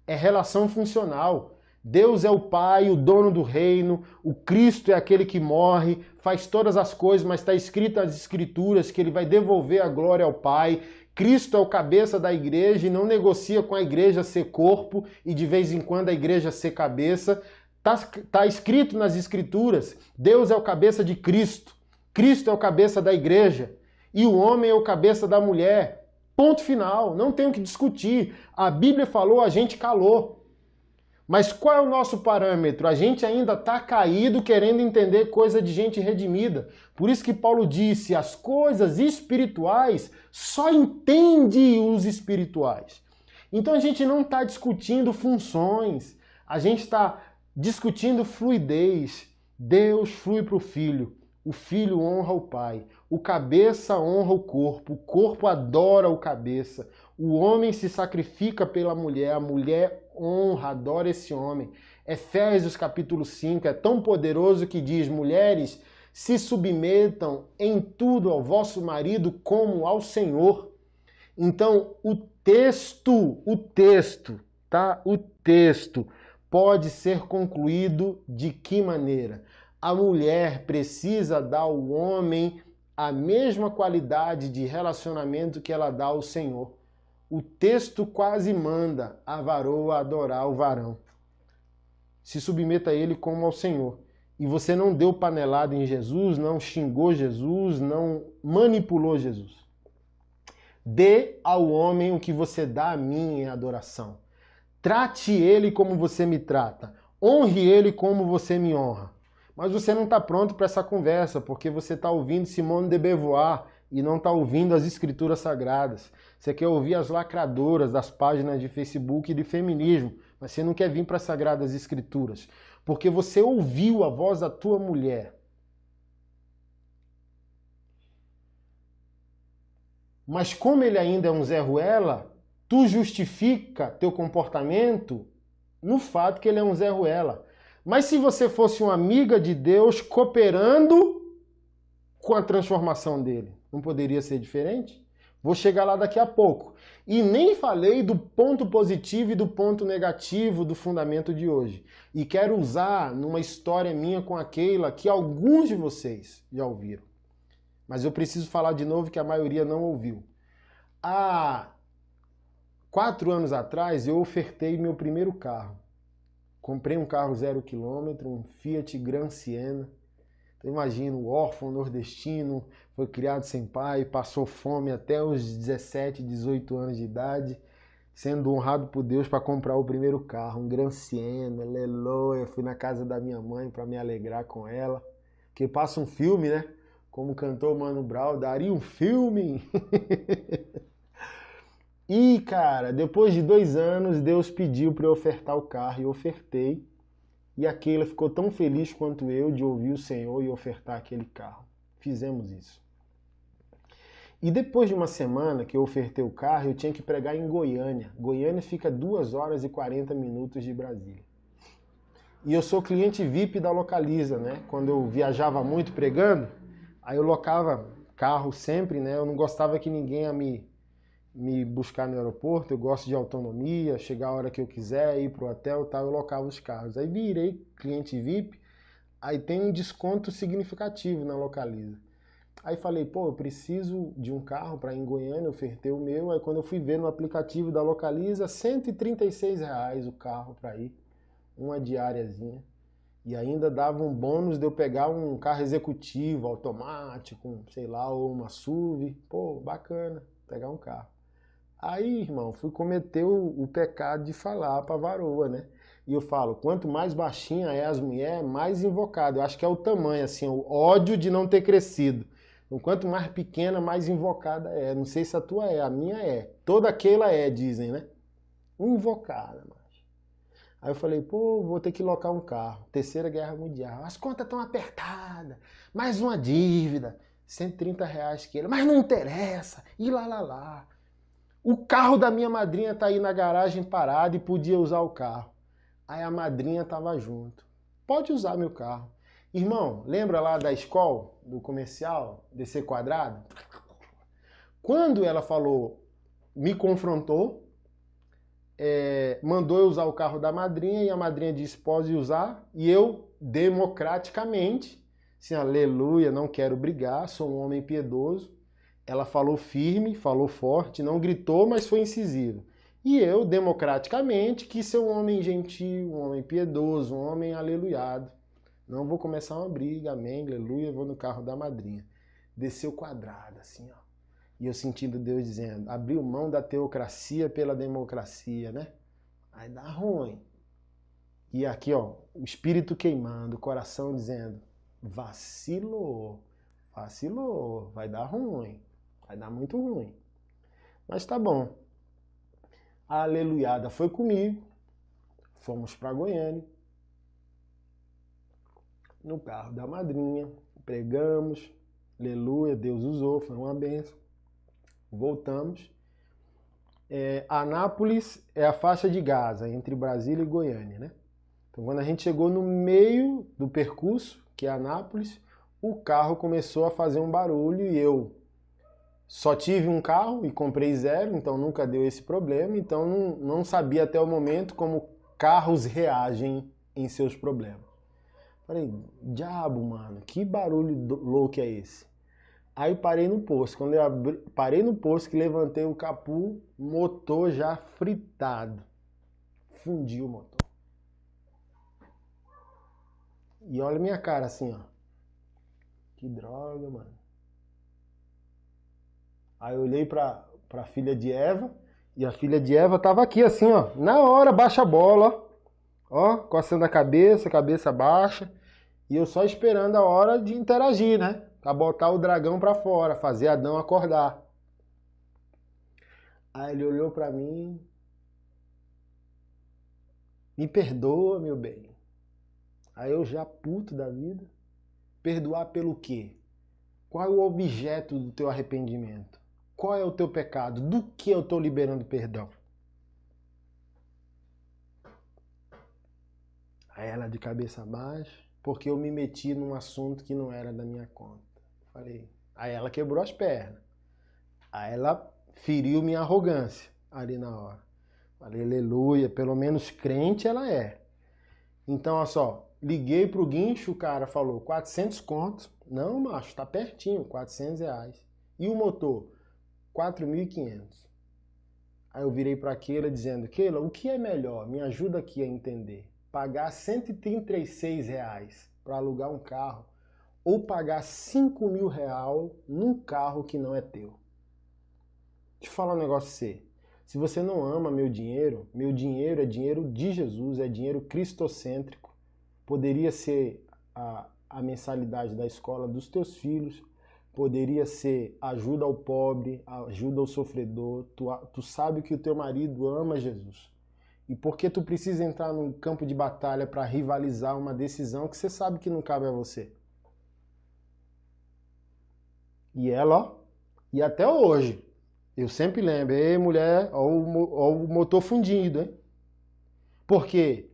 A: É relação funcional. Deus é o Pai, o dono do reino, o Cristo é aquele que morre, faz todas as coisas, mas está escrito nas Escrituras que ele vai devolver a glória ao Pai. Cristo é o cabeça da igreja e não negocia com a igreja ser corpo e de vez em quando a igreja ser cabeça. Está escrito nas Escrituras, Deus é o cabeça de Cristo, Cristo é o cabeça da igreja e o homem é o cabeça da mulher. Ponto final, não tem o que discutir. A Bíblia falou, a gente calou. Mas qual é o nosso parâmetro? A gente ainda está caído querendo entender coisa de gente redimida. Por isso que Paulo disse, as coisas espirituais só entende os espirituais. Então a gente não está discutindo funções, a gente está discutindo fluidez. Deus flui para o filho honra o pai, o cabeça honra o corpo adora o cabeça, o homem se sacrifica pela mulher, a mulher honra, adora esse homem. Efésios capítulo 5 é tão poderoso que diz, mulheres, se submetam em tudo ao vosso marido como ao Senhor. Então, o texto pode ser concluído de que maneira? A mulher precisa dar ao homem a mesma qualidade de relacionamento que ela dá ao Senhor. O texto quase manda a varoa adorar o varão. Se submeta a ele como ao Senhor. E você não deu panelada em Jesus, não xingou Jesus, não manipulou Jesus. Dê ao homem o que você dá a mim em adoração. Trate ele como você me trata. Honre ele como você me honra. Mas você não está pronto para essa conversa, porque você está ouvindo Simone de Beauvoir e não está ouvindo as Escrituras Sagradas. Você quer ouvir as lacradoras das páginas de Facebook e de feminismo, mas você não quer vir para as Sagradas Escrituras, porque você ouviu a voz da tua mulher. Mas como ele ainda é um Zé Ruela, tu justifica teu comportamento no fato que ele é um Zé Ruela. Mas se você fosse uma amiga de Deus cooperando com a transformação dele, não poderia ser diferente? Vou chegar lá daqui a pouco. E nem falei do ponto positivo e do ponto negativo do fundamento de hoje. E quero usar numa história minha com a Keila que alguns de vocês já ouviram. Mas eu preciso falar de novo que a maioria não ouviu. Há 4 anos atrás eu ofertei meu primeiro carro. Comprei um carro 0 km, um Fiat Gran Siena. Então, imagina, o órfão nordestino, foi criado sem pai, passou fome até os 17, 18 anos de idade, sendo honrado por Deus para comprar o primeiro carro, um Gran Siena, aleluia. Fui na casa da minha mãe para me alegrar com ela, porque passa um filme, né? Como cantou Mano Brown, daria um filme. E, cara, depois de 2 anos, Deus pediu para eu ofertar o carro e eu ofertei. E a Keila ficou tão feliz quanto eu de ouvir o Senhor e ofertar aquele carro. Fizemos isso. E depois de uma semana que eu ofertei o carro, eu tinha que pregar em Goiânia. Goiânia fica 2 horas e 40 minutos de Brasília. E eu sou cliente VIP da Localiza, né? Quando eu viajava muito pregando, aí eu locava carro sempre, né? Eu não gostava que ninguém ia me buscar no aeroporto, eu gosto de autonomia, chegar a hora que eu quiser, ir pro hotel e tal, eu locava os carros. Aí virei cliente VIP, aí tem um desconto significativo na Localiza. Aí falei, pô, eu preciso de um carro para ir em Goiânia, ofertei o meu, aí quando eu fui ver no aplicativo da Localiza, R$ 136 o carro para ir. uma diáriazinha. E ainda dava um bônus de eu pegar um carro executivo, automático, sei lá, ou uma SUV. Pô, bacana, pegar um carro. Aí, irmão, fui cometer o pecado de falar pra varoa, né? E eu falo, quanto mais baixinha é as mulheres, mais invocado. Eu acho que é o tamanho, assim, o ódio de não ter crescido. Então, quanto mais pequena, mais invocada é. Não sei se a tua é, a minha é. Toda aquela é, dizem, né? Invocada, mano. Aí eu falei, pô, vou ter que locar um carro. Terceira Guerra Mundial. As contas estão apertadas. Mais uma dívida. R$ 130 que ele. Mas não interessa. E lá. O carro da minha madrinha tá aí na garagem parado e podia usar o carro. Aí a madrinha tava junto. Pode usar meu carro. Irmão, lembra lá da escola, do comercial, DC quadrado? Quando ela falou, me confrontou, mandou eu usar o carro da madrinha e a madrinha disse, pode usar. E eu, democraticamente, assim, aleluia, não quero brigar, sou um homem piedoso. Ela falou firme, falou forte, não gritou, mas foi incisiva. E eu, democraticamente, quis ser um homem gentil, um homem piedoso, um homem aleluiado. Não vou começar uma briga, amém, aleluia, vou no carro da madrinha. Desceu quadrado, assim, ó. E eu sentindo Deus dizendo, abriu mão da teocracia pela democracia, né? Aí dá ruim. E aqui, ó, o espírito queimando, o coração dizendo, vacilou, vai dar ruim, vai dar muito ruim. Mas tá bom. A aleluiada foi comigo, fomos para Goiânia, no carro da madrinha, pregamos, aleluia, Deus usou, foi uma bênção. Voltamos. Anápolis é a faixa de Gaza, entre Brasília e Goiânia, né? Então, quando a gente chegou no meio do percurso, que é Anápolis, o carro começou a fazer um barulho e eu só tive um carro e comprei 0, então nunca deu esse problema, então não sabia até o momento como carros reagem em seus problemas. Falei, diabo, mano, que barulho louco é esse? Aí parei no posto. Quando eu parei no posto, que levantei o capô, motor já fritado. Fundiu o motor. E olha minha cara assim, ó. Que droga, mano. Aí eu olhei pra filha de Eva, e a filha de Eva tava aqui assim, ó. Na hora, baixa a bola, ó, coçando a cabeça baixa. E eu só esperando a hora de interagir, né? Pra botar o dragão pra fora, fazer Adão acordar. Aí ele olhou pra mim. Me perdoa, meu bem. Aí eu já puto da vida. Perdoar pelo quê? Qual é o objeto do teu arrependimento? Qual é o teu pecado? Do que eu tô liberando perdão? Aí ela de cabeça baixa, porque eu me meti num assunto que não era da minha conta. Falei. Aí ela quebrou as pernas. Aí ela feriu minha arrogância ali na hora. Falei, aleluia, pelo menos crente ela é. Então, olha só, liguei pro guincho, o cara falou 400 contos. Não, macho, tá pertinho, R$ 400. E o motor? 4.500. Aí eu virei para Keila dizendo, Keila, o que é melhor? Me ajuda aqui a entender. Pagar R$ 136 para alugar um carro ou pagar R$ 5.000 num carro que não é teu. Deixa eu falar um negócio pra você. Se você não ama meu dinheiro é dinheiro de Jesus, é dinheiro cristocêntrico. Poderia ser a mensalidade da escola dos teus filhos, poderia ser ajuda ao pobre, ajuda ao sofredor. Tu sabe que o teu marido ama Jesus. E por que tu precisa entrar num campo de batalha para rivalizar uma decisão que você sabe que não cabe a você? E ela, ó, e até hoje, eu sempre lembro, ei mulher, ó o motor fundido, hein? Porque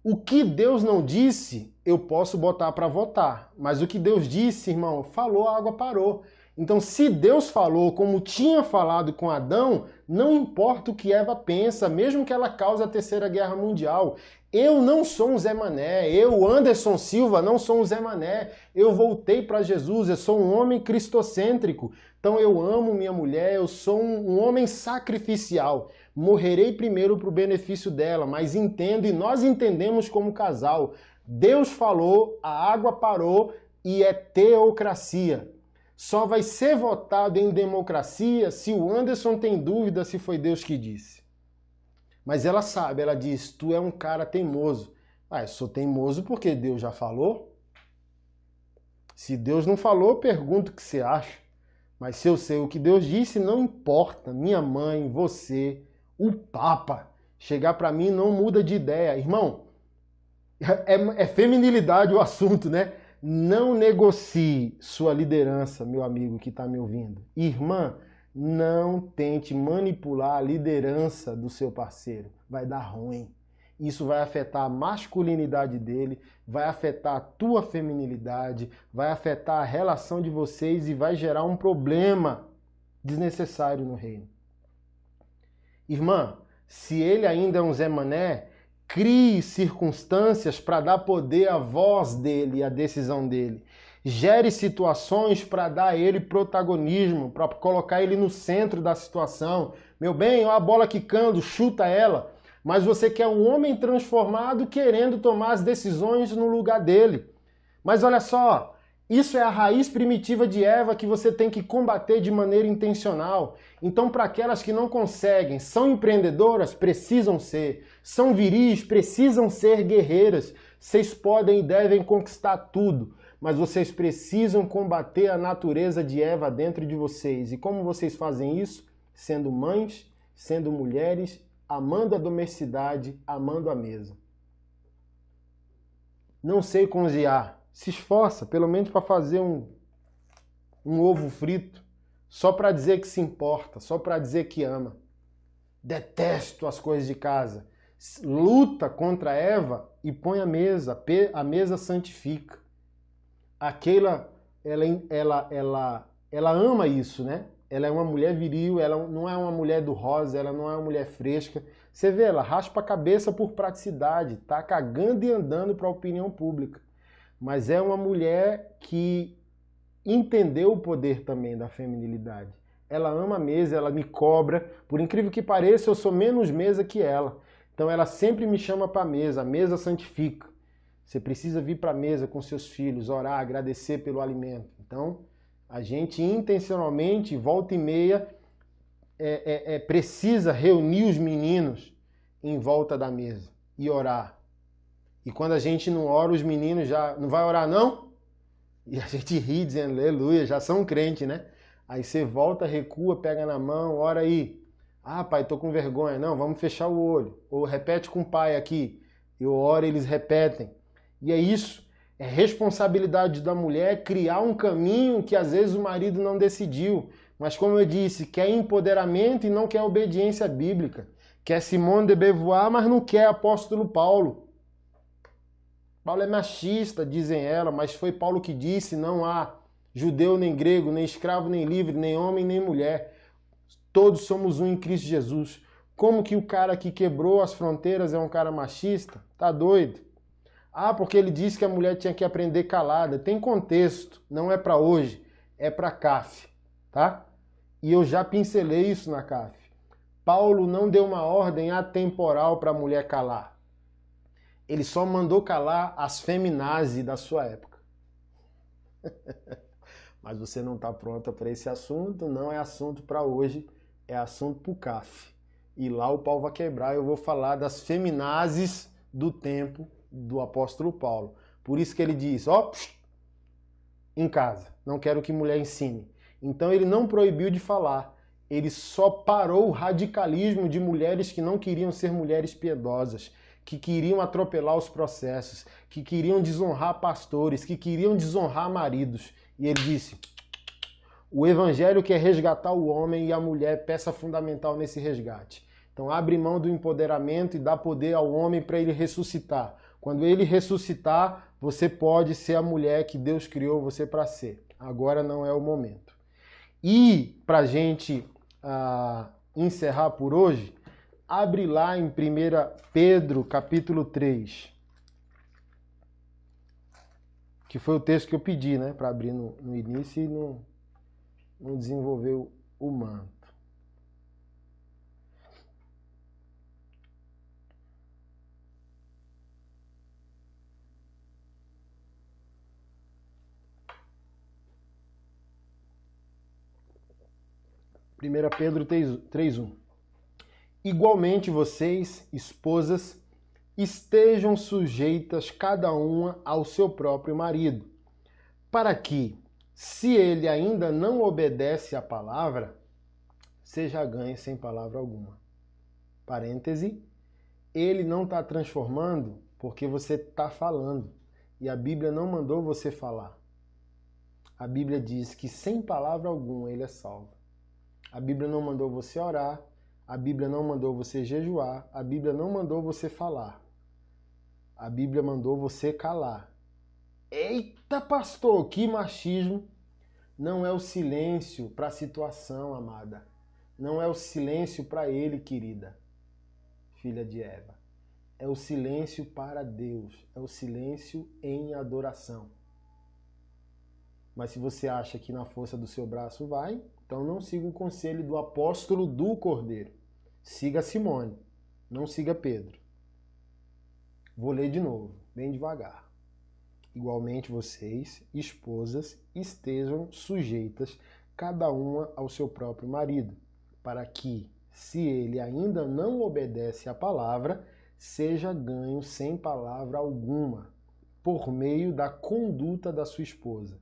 A: o que Deus não disse, eu posso botar para votar. Mas o que Deus disse, irmão, falou, a água parou. Então, se Deus falou como tinha falado com Adão, não importa o que Eva pensa, mesmo que ela cause a Terceira Guerra Mundial, Eu não sou um Zé Mané, eu, Anderson Silva, não sou um Zé Mané. Eu voltei para Jesus, eu sou um homem cristocêntrico. Então eu amo minha mulher, eu sou um homem sacrificial. Morrerei primeiro para o benefício dela, mas entendo e nós entendemos como casal. Deus falou, a água parou e é teocracia. Só vai ser votado em democracia se o Anderson tem dúvida se foi Deus que disse. Mas ela sabe, ela diz, tu é um cara teimoso. Ah, eu sou teimoso porque Deus já falou? Se Deus não falou, pergunto o que você acha. Mas se eu sei o que Deus disse, não importa. Minha mãe, você, o Papa, chegar para mim não muda de ideia. Irmão, é feminilidade o assunto, né? Não negocie sua liderança, meu amigo que está me ouvindo. Irmã, não tente manipular a liderança do seu parceiro. Vai dar ruim. Isso vai afetar a masculinidade dele, vai afetar a tua feminilidade, vai afetar a relação de vocês e vai gerar um problema desnecessário no reino. Irmã, se ele ainda é um Zé Mané, crie circunstâncias para dar poder à voz dele, à decisão dele. Gere situações para dar a ele protagonismo, para colocar ele no centro da situação. Meu bem, ó a bola quicando, chuta ela. Mas você quer um homem transformado querendo tomar as decisões no lugar dele. Mas olha só, isso é a raiz primitiva de Eva que você tem que combater de maneira intencional. Então, para aquelas que não conseguem, são empreendedoras, precisam ser. São viris, precisam ser guerreiras. Vocês podem e devem conquistar tudo, mas vocês precisam combater a natureza de Eva dentro de vocês. E como vocês fazem isso? Sendo mães, sendo mulheres, amando a domesticidade, amando a mesa. Não sei cozinhar. Se esforça, pelo menos para fazer um ovo frito, só para dizer que se importa, só para dizer que ama. Detesto as coisas de casa. Luta contra Eva e põe a mesa santifica. Aquela, ela ama isso, né? Ela é uma mulher viril, ela não é uma mulher do rosa, ela não é uma mulher fresca. Você vê, ela raspa a cabeça por praticidade, tá cagando e andando para a opinião pública. Mas é uma mulher que entendeu o poder também da feminilidade. Ela ama a mesa, ela me cobra. Por incrível que pareça, eu sou menos mesa que ela. Então ela sempre me chama para a mesa santifica. Você precisa vir para a mesa com seus filhos, orar, agradecer pelo alimento. Então, a gente intencionalmente, volta e meia, precisa reunir os meninos em volta da mesa e orar. E quando a gente não ora, os meninos já... Não vai orar, não? E a gente ri dizendo, aleluia, já são crentes, né? Aí você volta, recua, pega na mão, ora aí. Ah, pai, tô com vergonha. Não, vamos fechar o olho. Ou repete com o pai aqui. Eu oro, eles repetem. E é isso. É responsabilidade da mulher criar um caminho que às vezes o marido não decidiu. Mas como eu disse, quer empoderamento e não quer obediência bíblica. Quer Simone de Beauvoir, mas não quer apóstolo Paulo. Paulo é machista, dizem ela, mas foi Paulo que disse, não há judeu nem grego, nem escravo nem livre, nem homem nem mulher. Todos somos um em Cristo Jesus. Como que o cara que quebrou as fronteiras é um cara machista? Tá doido? Ah, porque ele disse que a mulher tinha que aprender calada. Tem contexto, não é para hoje, é para CAF, tá? E eu já pincelei isso na CAF. Paulo não deu uma ordem atemporal para a mulher calar. Ele só mandou calar as feminazes da sua época. Mas você não está pronta para esse assunto, não é assunto para hoje, é assunto para o CAF. E lá o pau vai quebrar, eu vou falar das feminazes do tempo do apóstolo Paulo. Por isso que ele diz, ó, em casa, não quero que mulher ensine. Então ele não proibiu de falar, ele só parou o radicalismo de mulheres que não queriam ser mulheres piedosas, que queriam atropelar os processos, que queriam desonrar pastores, que queriam desonrar maridos. E ele disse, o evangelho quer resgatar o homem e a mulher, peça fundamental nesse resgate. Então abre mão do empoderamento e dá poder ao homem para ele ressuscitar. Quando ele ressuscitar, você pode ser a mulher que Deus criou você para ser. Agora não é o momento. E para a gente encerrar por hoje, Abre lá em 1 Pedro, capítulo 3. Que foi o texto que eu pedi, né? Para abrir no início e não desenvolver o manto. Primeira Pedro 3:1. Igualmente vocês, esposas, estejam sujeitas cada uma ao seu próprio marido, para que, se ele ainda não obedece à palavra, seja ganho sem palavra alguma. Parêntese, ele não está transformando porque você está falando. E a Bíblia não mandou você falar. A Bíblia diz que sem palavra alguma ele é salvo. A Bíblia não mandou você orar. A Bíblia não mandou você jejuar. A Bíblia não mandou você falar. A Bíblia mandou você calar. Eita, pastor, que machismo! Não é o silêncio para a situação, amada. Não é o silêncio para ele, querida, filha de Eva. É o silêncio para Deus. É o silêncio em adoração. Mas se você acha que na força do seu braço vai, então não siga o conselho do apóstolo do Cordeiro. Siga Simone, não siga Pedro. Vou ler de novo, bem devagar. Igualmente vocês, esposas, estejam sujeitas cada uma ao seu próprio marido, para que, se ele ainda não obedece à palavra, seja ganho sem palavra alguma, por meio da conduta da sua esposa.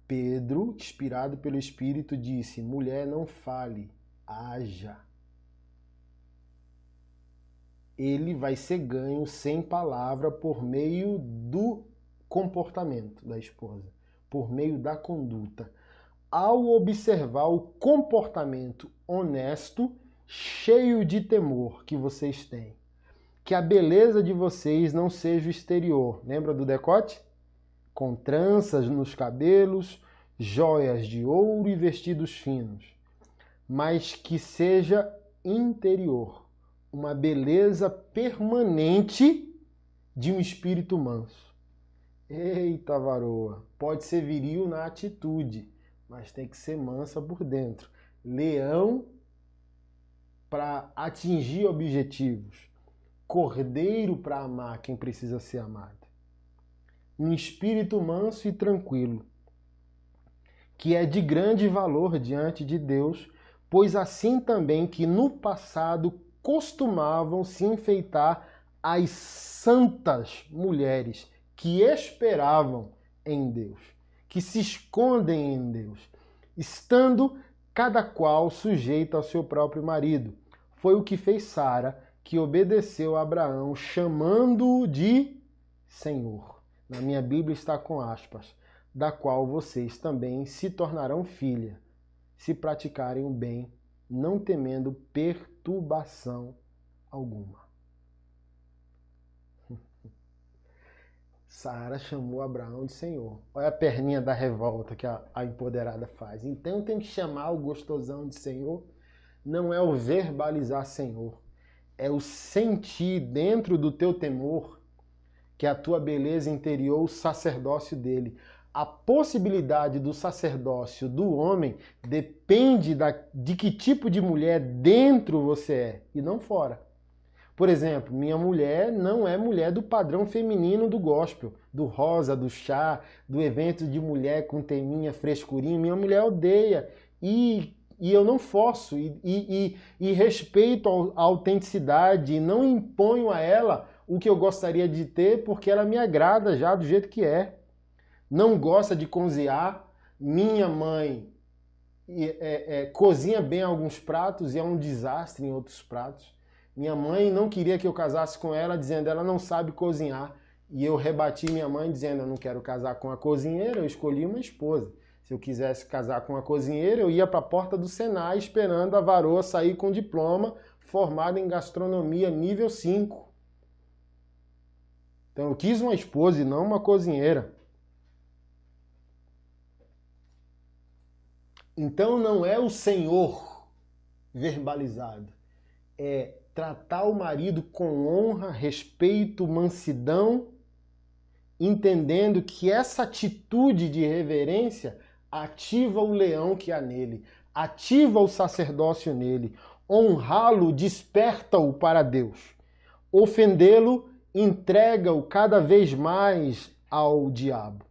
A: Pedro, inspirado pelo Espírito, disse: mulher, não fale, haja. Ele vai ser ganho sem palavra por meio do comportamento da esposa, por meio da conduta. Ao observar o comportamento honesto, cheio de temor que vocês têm, que a beleza de vocês não seja o exterior. Lembra do decote? Com tranças nos cabelos, joias de ouro e vestidos finos, mas que seja interior, uma beleza permanente de um espírito manso. Eita, varoa, pode ser viril na atitude, mas tem que ser mansa por dentro. Leão para atingir objetivos, cordeiro para amar quem precisa ser amado. Um espírito manso e tranquilo, que é de grande valor diante de Deus, pois assim também que no passado costumavam se enfeitar as santas mulheres que esperavam em Deus, que se escondem em Deus, estando cada qual sujeita ao seu próprio marido. Foi o que fez Sara, que obedeceu a Abraão, chamando-o de Senhor. Na minha Bíblia está com aspas, da qual vocês também se tornarão filha, se praticarem o bem, não temendo perturbação alguma. Sara chamou Abraão de Senhor. Olha a perninha da revolta que a empoderada faz. Então tem que chamar o gostosão de Senhor. Não é o verbalizar Senhor, é o sentir dentro do teu temor que a tua beleza interior, o sacerdócio dele. A possibilidade do sacerdócio do homem depende de que tipo de mulher dentro você é e não fora. Por exemplo, minha mulher não é mulher do padrão feminino do gospel, do rosa, do chá, do evento de mulher com teminha, frescurinha. Minha mulher odeia e eu não forço e respeito a autenticidade e não imponho a ela o que eu gostaria de ter porque ela me agrada já do jeito que é. Não gosta de cozinhar. Minha mãe cozinha bem alguns pratos e é um desastre em outros pratos. Minha mãe não queria que eu casasse com ela, dizendo que ela não sabe cozinhar. E eu rebati minha mãe dizendo: eu não quero casar com a cozinheira, eu escolhi uma esposa. Se eu quisesse casar com a cozinheira, eu ia para a porta do Senai esperando a varoa sair com diploma, formada em gastronomia nível 5. Então eu quis uma esposa e não uma cozinheira. Então não é o Senhor verbalizado, é tratar o marido com honra, respeito, mansidão, entendendo que essa atitude de reverência ativa o leão que há nele, ativa o sacerdócio nele. Honrá-lo desperta-o para Deus. Ofendê-lo entrega-o cada vez mais ao diabo.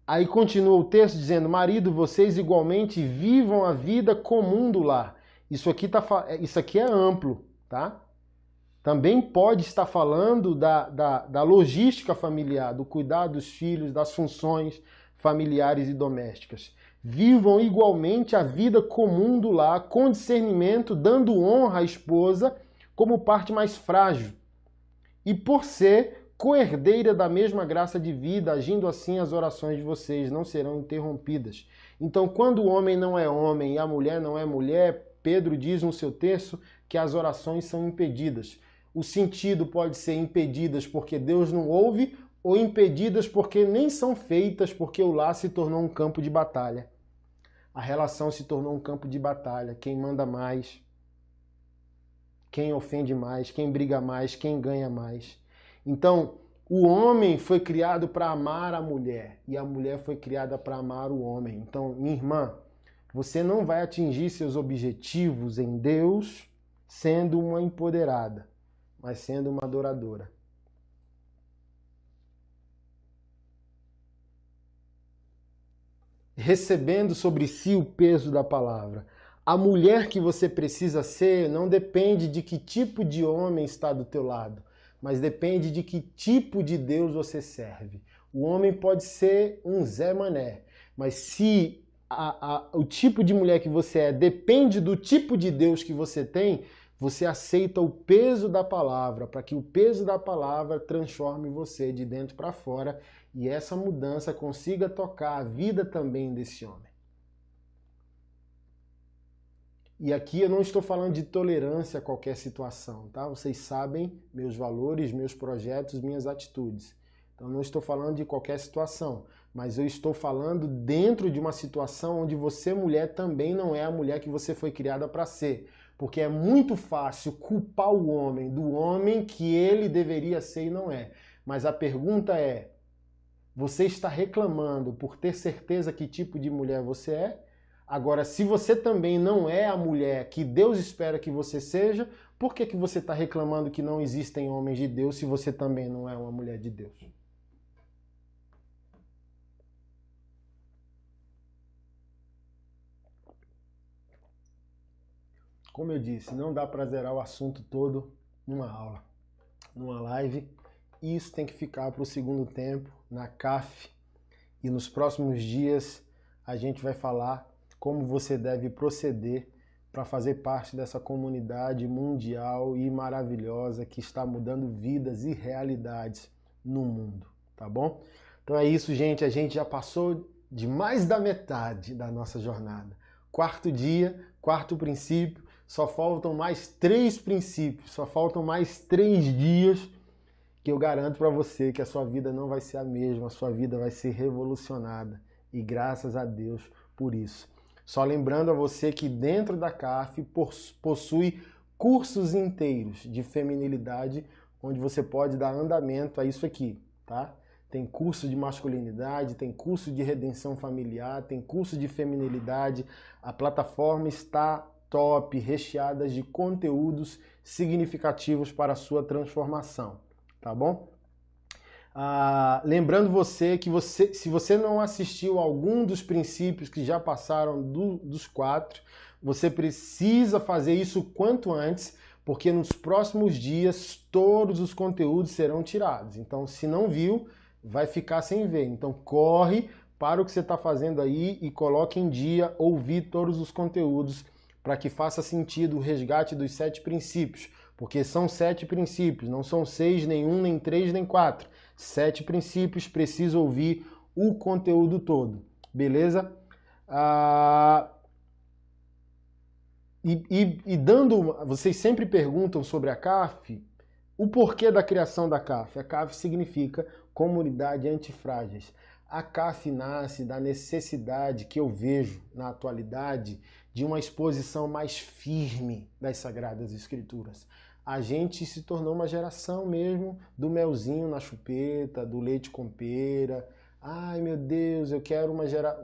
A: Aí continua o texto dizendo: marido, vocês igualmente vivam a vida comum do lar. Isso aqui é amplo, tá? Também pode estar falando da logística familiar, do cuidado dos filhos, das funções familiares e domésticas. Vivam igualmente a vida comum do lar, com discernimento, dando honra à esposa como parte mais frágil. E por ser coerdeira da mesma graça de vida, agindo assim as orações de vocês não serão interrompidas. Então, quando o homem não é homem e a mulher não é mulher, Pedro diz no seu texto que as orações são impedidas. O sentido pode ser impedidas porque Deus não ouve, ou impedidas porque nem são feitas, porque o lar se tornou um campo de batalha. A relação se tornou um campo de batalha. Quem manda mais, quem ofende mais, quem briga mais, quem ganha mais. Então, o homem foi criado para amar a mulher e a mulher foi criada para amar o homem. Então, minha irmã, você não vai atingir seus objetivos em Deus sendo uma empoderada, mas sendo uma adoradora. Recebendo sobre si o peso da palavra. A mulher que você precisa ser não depende de que tipo de homem está do teu lado, mas depende de que tipo de Deus você serve. O homem pode ser um Zé Mané, mas se o tipo de mulher que você é depende do tipo de Deus que você tem, você aceita o peso da palavra, para que o peso da palavra transforme você de dentro para fora e essa mudança consiga tocar a vida também desse homem. E aqui eu não estou falando de tolerância a qualquer situação, tá? Vocês sabem meus valores, meus projetos, minhas atitudes. Então não estou falando de qualquer situação, mas eu estou falando dentro de uma situação onde você, mulher, também não é a mulher que você foi criada para ser. Porque é muito fácil culpar o homem do homem que ele deveria ser e não é. Mas a pergunta é, você está reclamando por ter certeza que tipo de mulher você é? Agora, se você também não é a mulher que Deus espera que você seja, por que você está reclamando que não existem homens de Deus se você também não é uma mulher de Deus? Como eu disse, não dá para zerar o assunto todo numa aula, numa live. Isso tem que ficar para o segundo tempo, na CAF. E nos próximos dias a gente vai falar como você deve proceder para fazer parte dessa comunidade mundial e maravilhosa que está mudando vidas e realidades no mundo, tá bom? Então é isso, gente. A gente já passou de mais da metade da nossa jornada. Quarto dia, quarto princípio, só faltam mais 3 princípios, só faltam mais 3 dias que eu garanto para você que a sua vida não vai ser a mesma, a sua vida vai ser revolucionada. E graças a Deus por isso. Só lembrando a você que dentro da CAF possui cursos inteiros de feminilidade, onde você pode dar andamento a isso aqui, tá? Tem curso de masculinidade, tem curso de redenção familiar, tem curso de feminilidade. A plataforma está top, recheada de conteúdos significativos para a sua transformação, tá bom? Lembrando você que se você não assistiu a algum dos princípios que já passaram dos 4, você precisa fazer isso quanto antes, porque nos próximos dias todos os conteúdos serão tirados. Então, se não viu, vai ficar sem ver. Então, corre para o que você está fazendo aí e coloque em dia ouvir todos os conteúdos para que faça sentido o resgate dos 7 princípios. Porque são 7 princípios, não são 6, nem 1, nem 3, nem 4. 7 princípios, preciso ouvir o conteúdo todo, beleza? Vocês sempre perguntam sobre a CAF, o porquê da criação da CAF. A CAF significa Comunidade Antifrágeis. A CAF nasce da necessidade que eu vejo na atualidade de uma exposição mais firme das Sagradas Escrituras. A gente se tornou uma geração mesmo do melzinho na chupeta, do leite com pera. Ai meu Deus, eu quero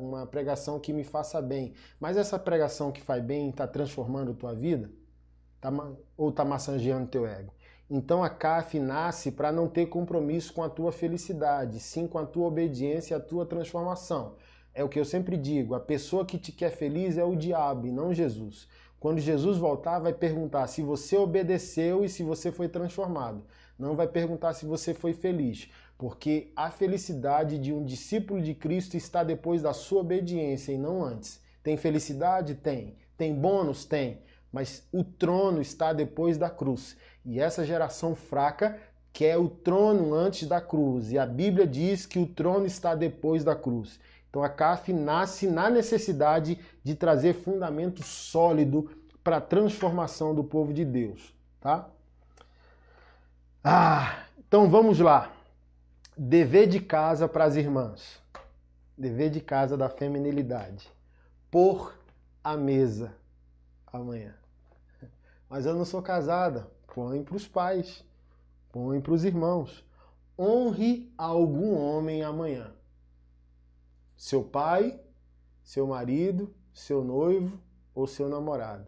A: uma pregação que me faça bem. Mas essa pregação que faz bem está transformando a tua vida? Ou está massageando teu ego? Então a CAF nasce para não ter compromisso com a tua felicidade, sim com a tua obediência e a tua transformação. É o que eu sempre digo, a pessoa que te quer feliz é o diabo e não Jesus. Quando Jesus voltar, vai perguntar se você obedeceu e se você foi transformado. Não vai perguntar se você foi feliz, porque a felicidade de um discípulo de Cristo está depois da sua obediência e não antes. Tem felicidade? Tem. Tem bônus? Tem. Mas o trono está depois da cruz. E essa geração fraca quer o trono antes da cruz. E a Bíblia diz que o trono está depois da cruz. Então a CAF nasce na necessidade de trazer fundamento sólido para a transformação do povo de Deus, tá? Então vamos lá. Dever de casa para as irmãs. Dever de casa da feminilidade. Pôr a mesa amanhã. Mas eu não sou casada. Põe para os pais. Põe para os irmãos. Honre algum homem amanhã. Seu pai, seu marido, seu noivo ou seu namorado.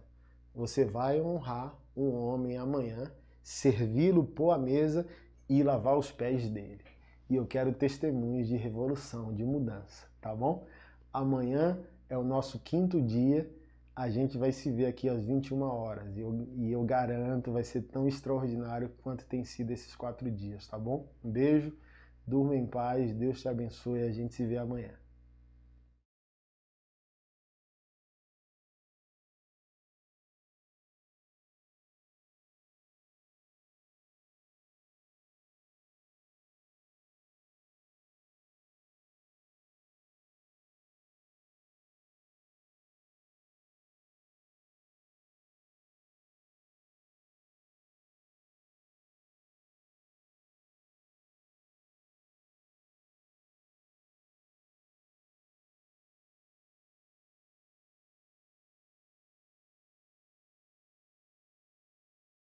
A: Você vai honrar um homem amanhã, servi-lo, pôr a mesa e lavar os pés dele. E eu quero testemunhos de revolução, de mudança, tá bom? Amanhã é o nosso 5º dia, a gente vai se ver aqui às 21 horas. E eu garanto, vai ser tão extraordinário quanto tem sido esses 4 dias, tá bom? Um beijo, durma em paz, Deus te abençoe e a gente se vê amanhã.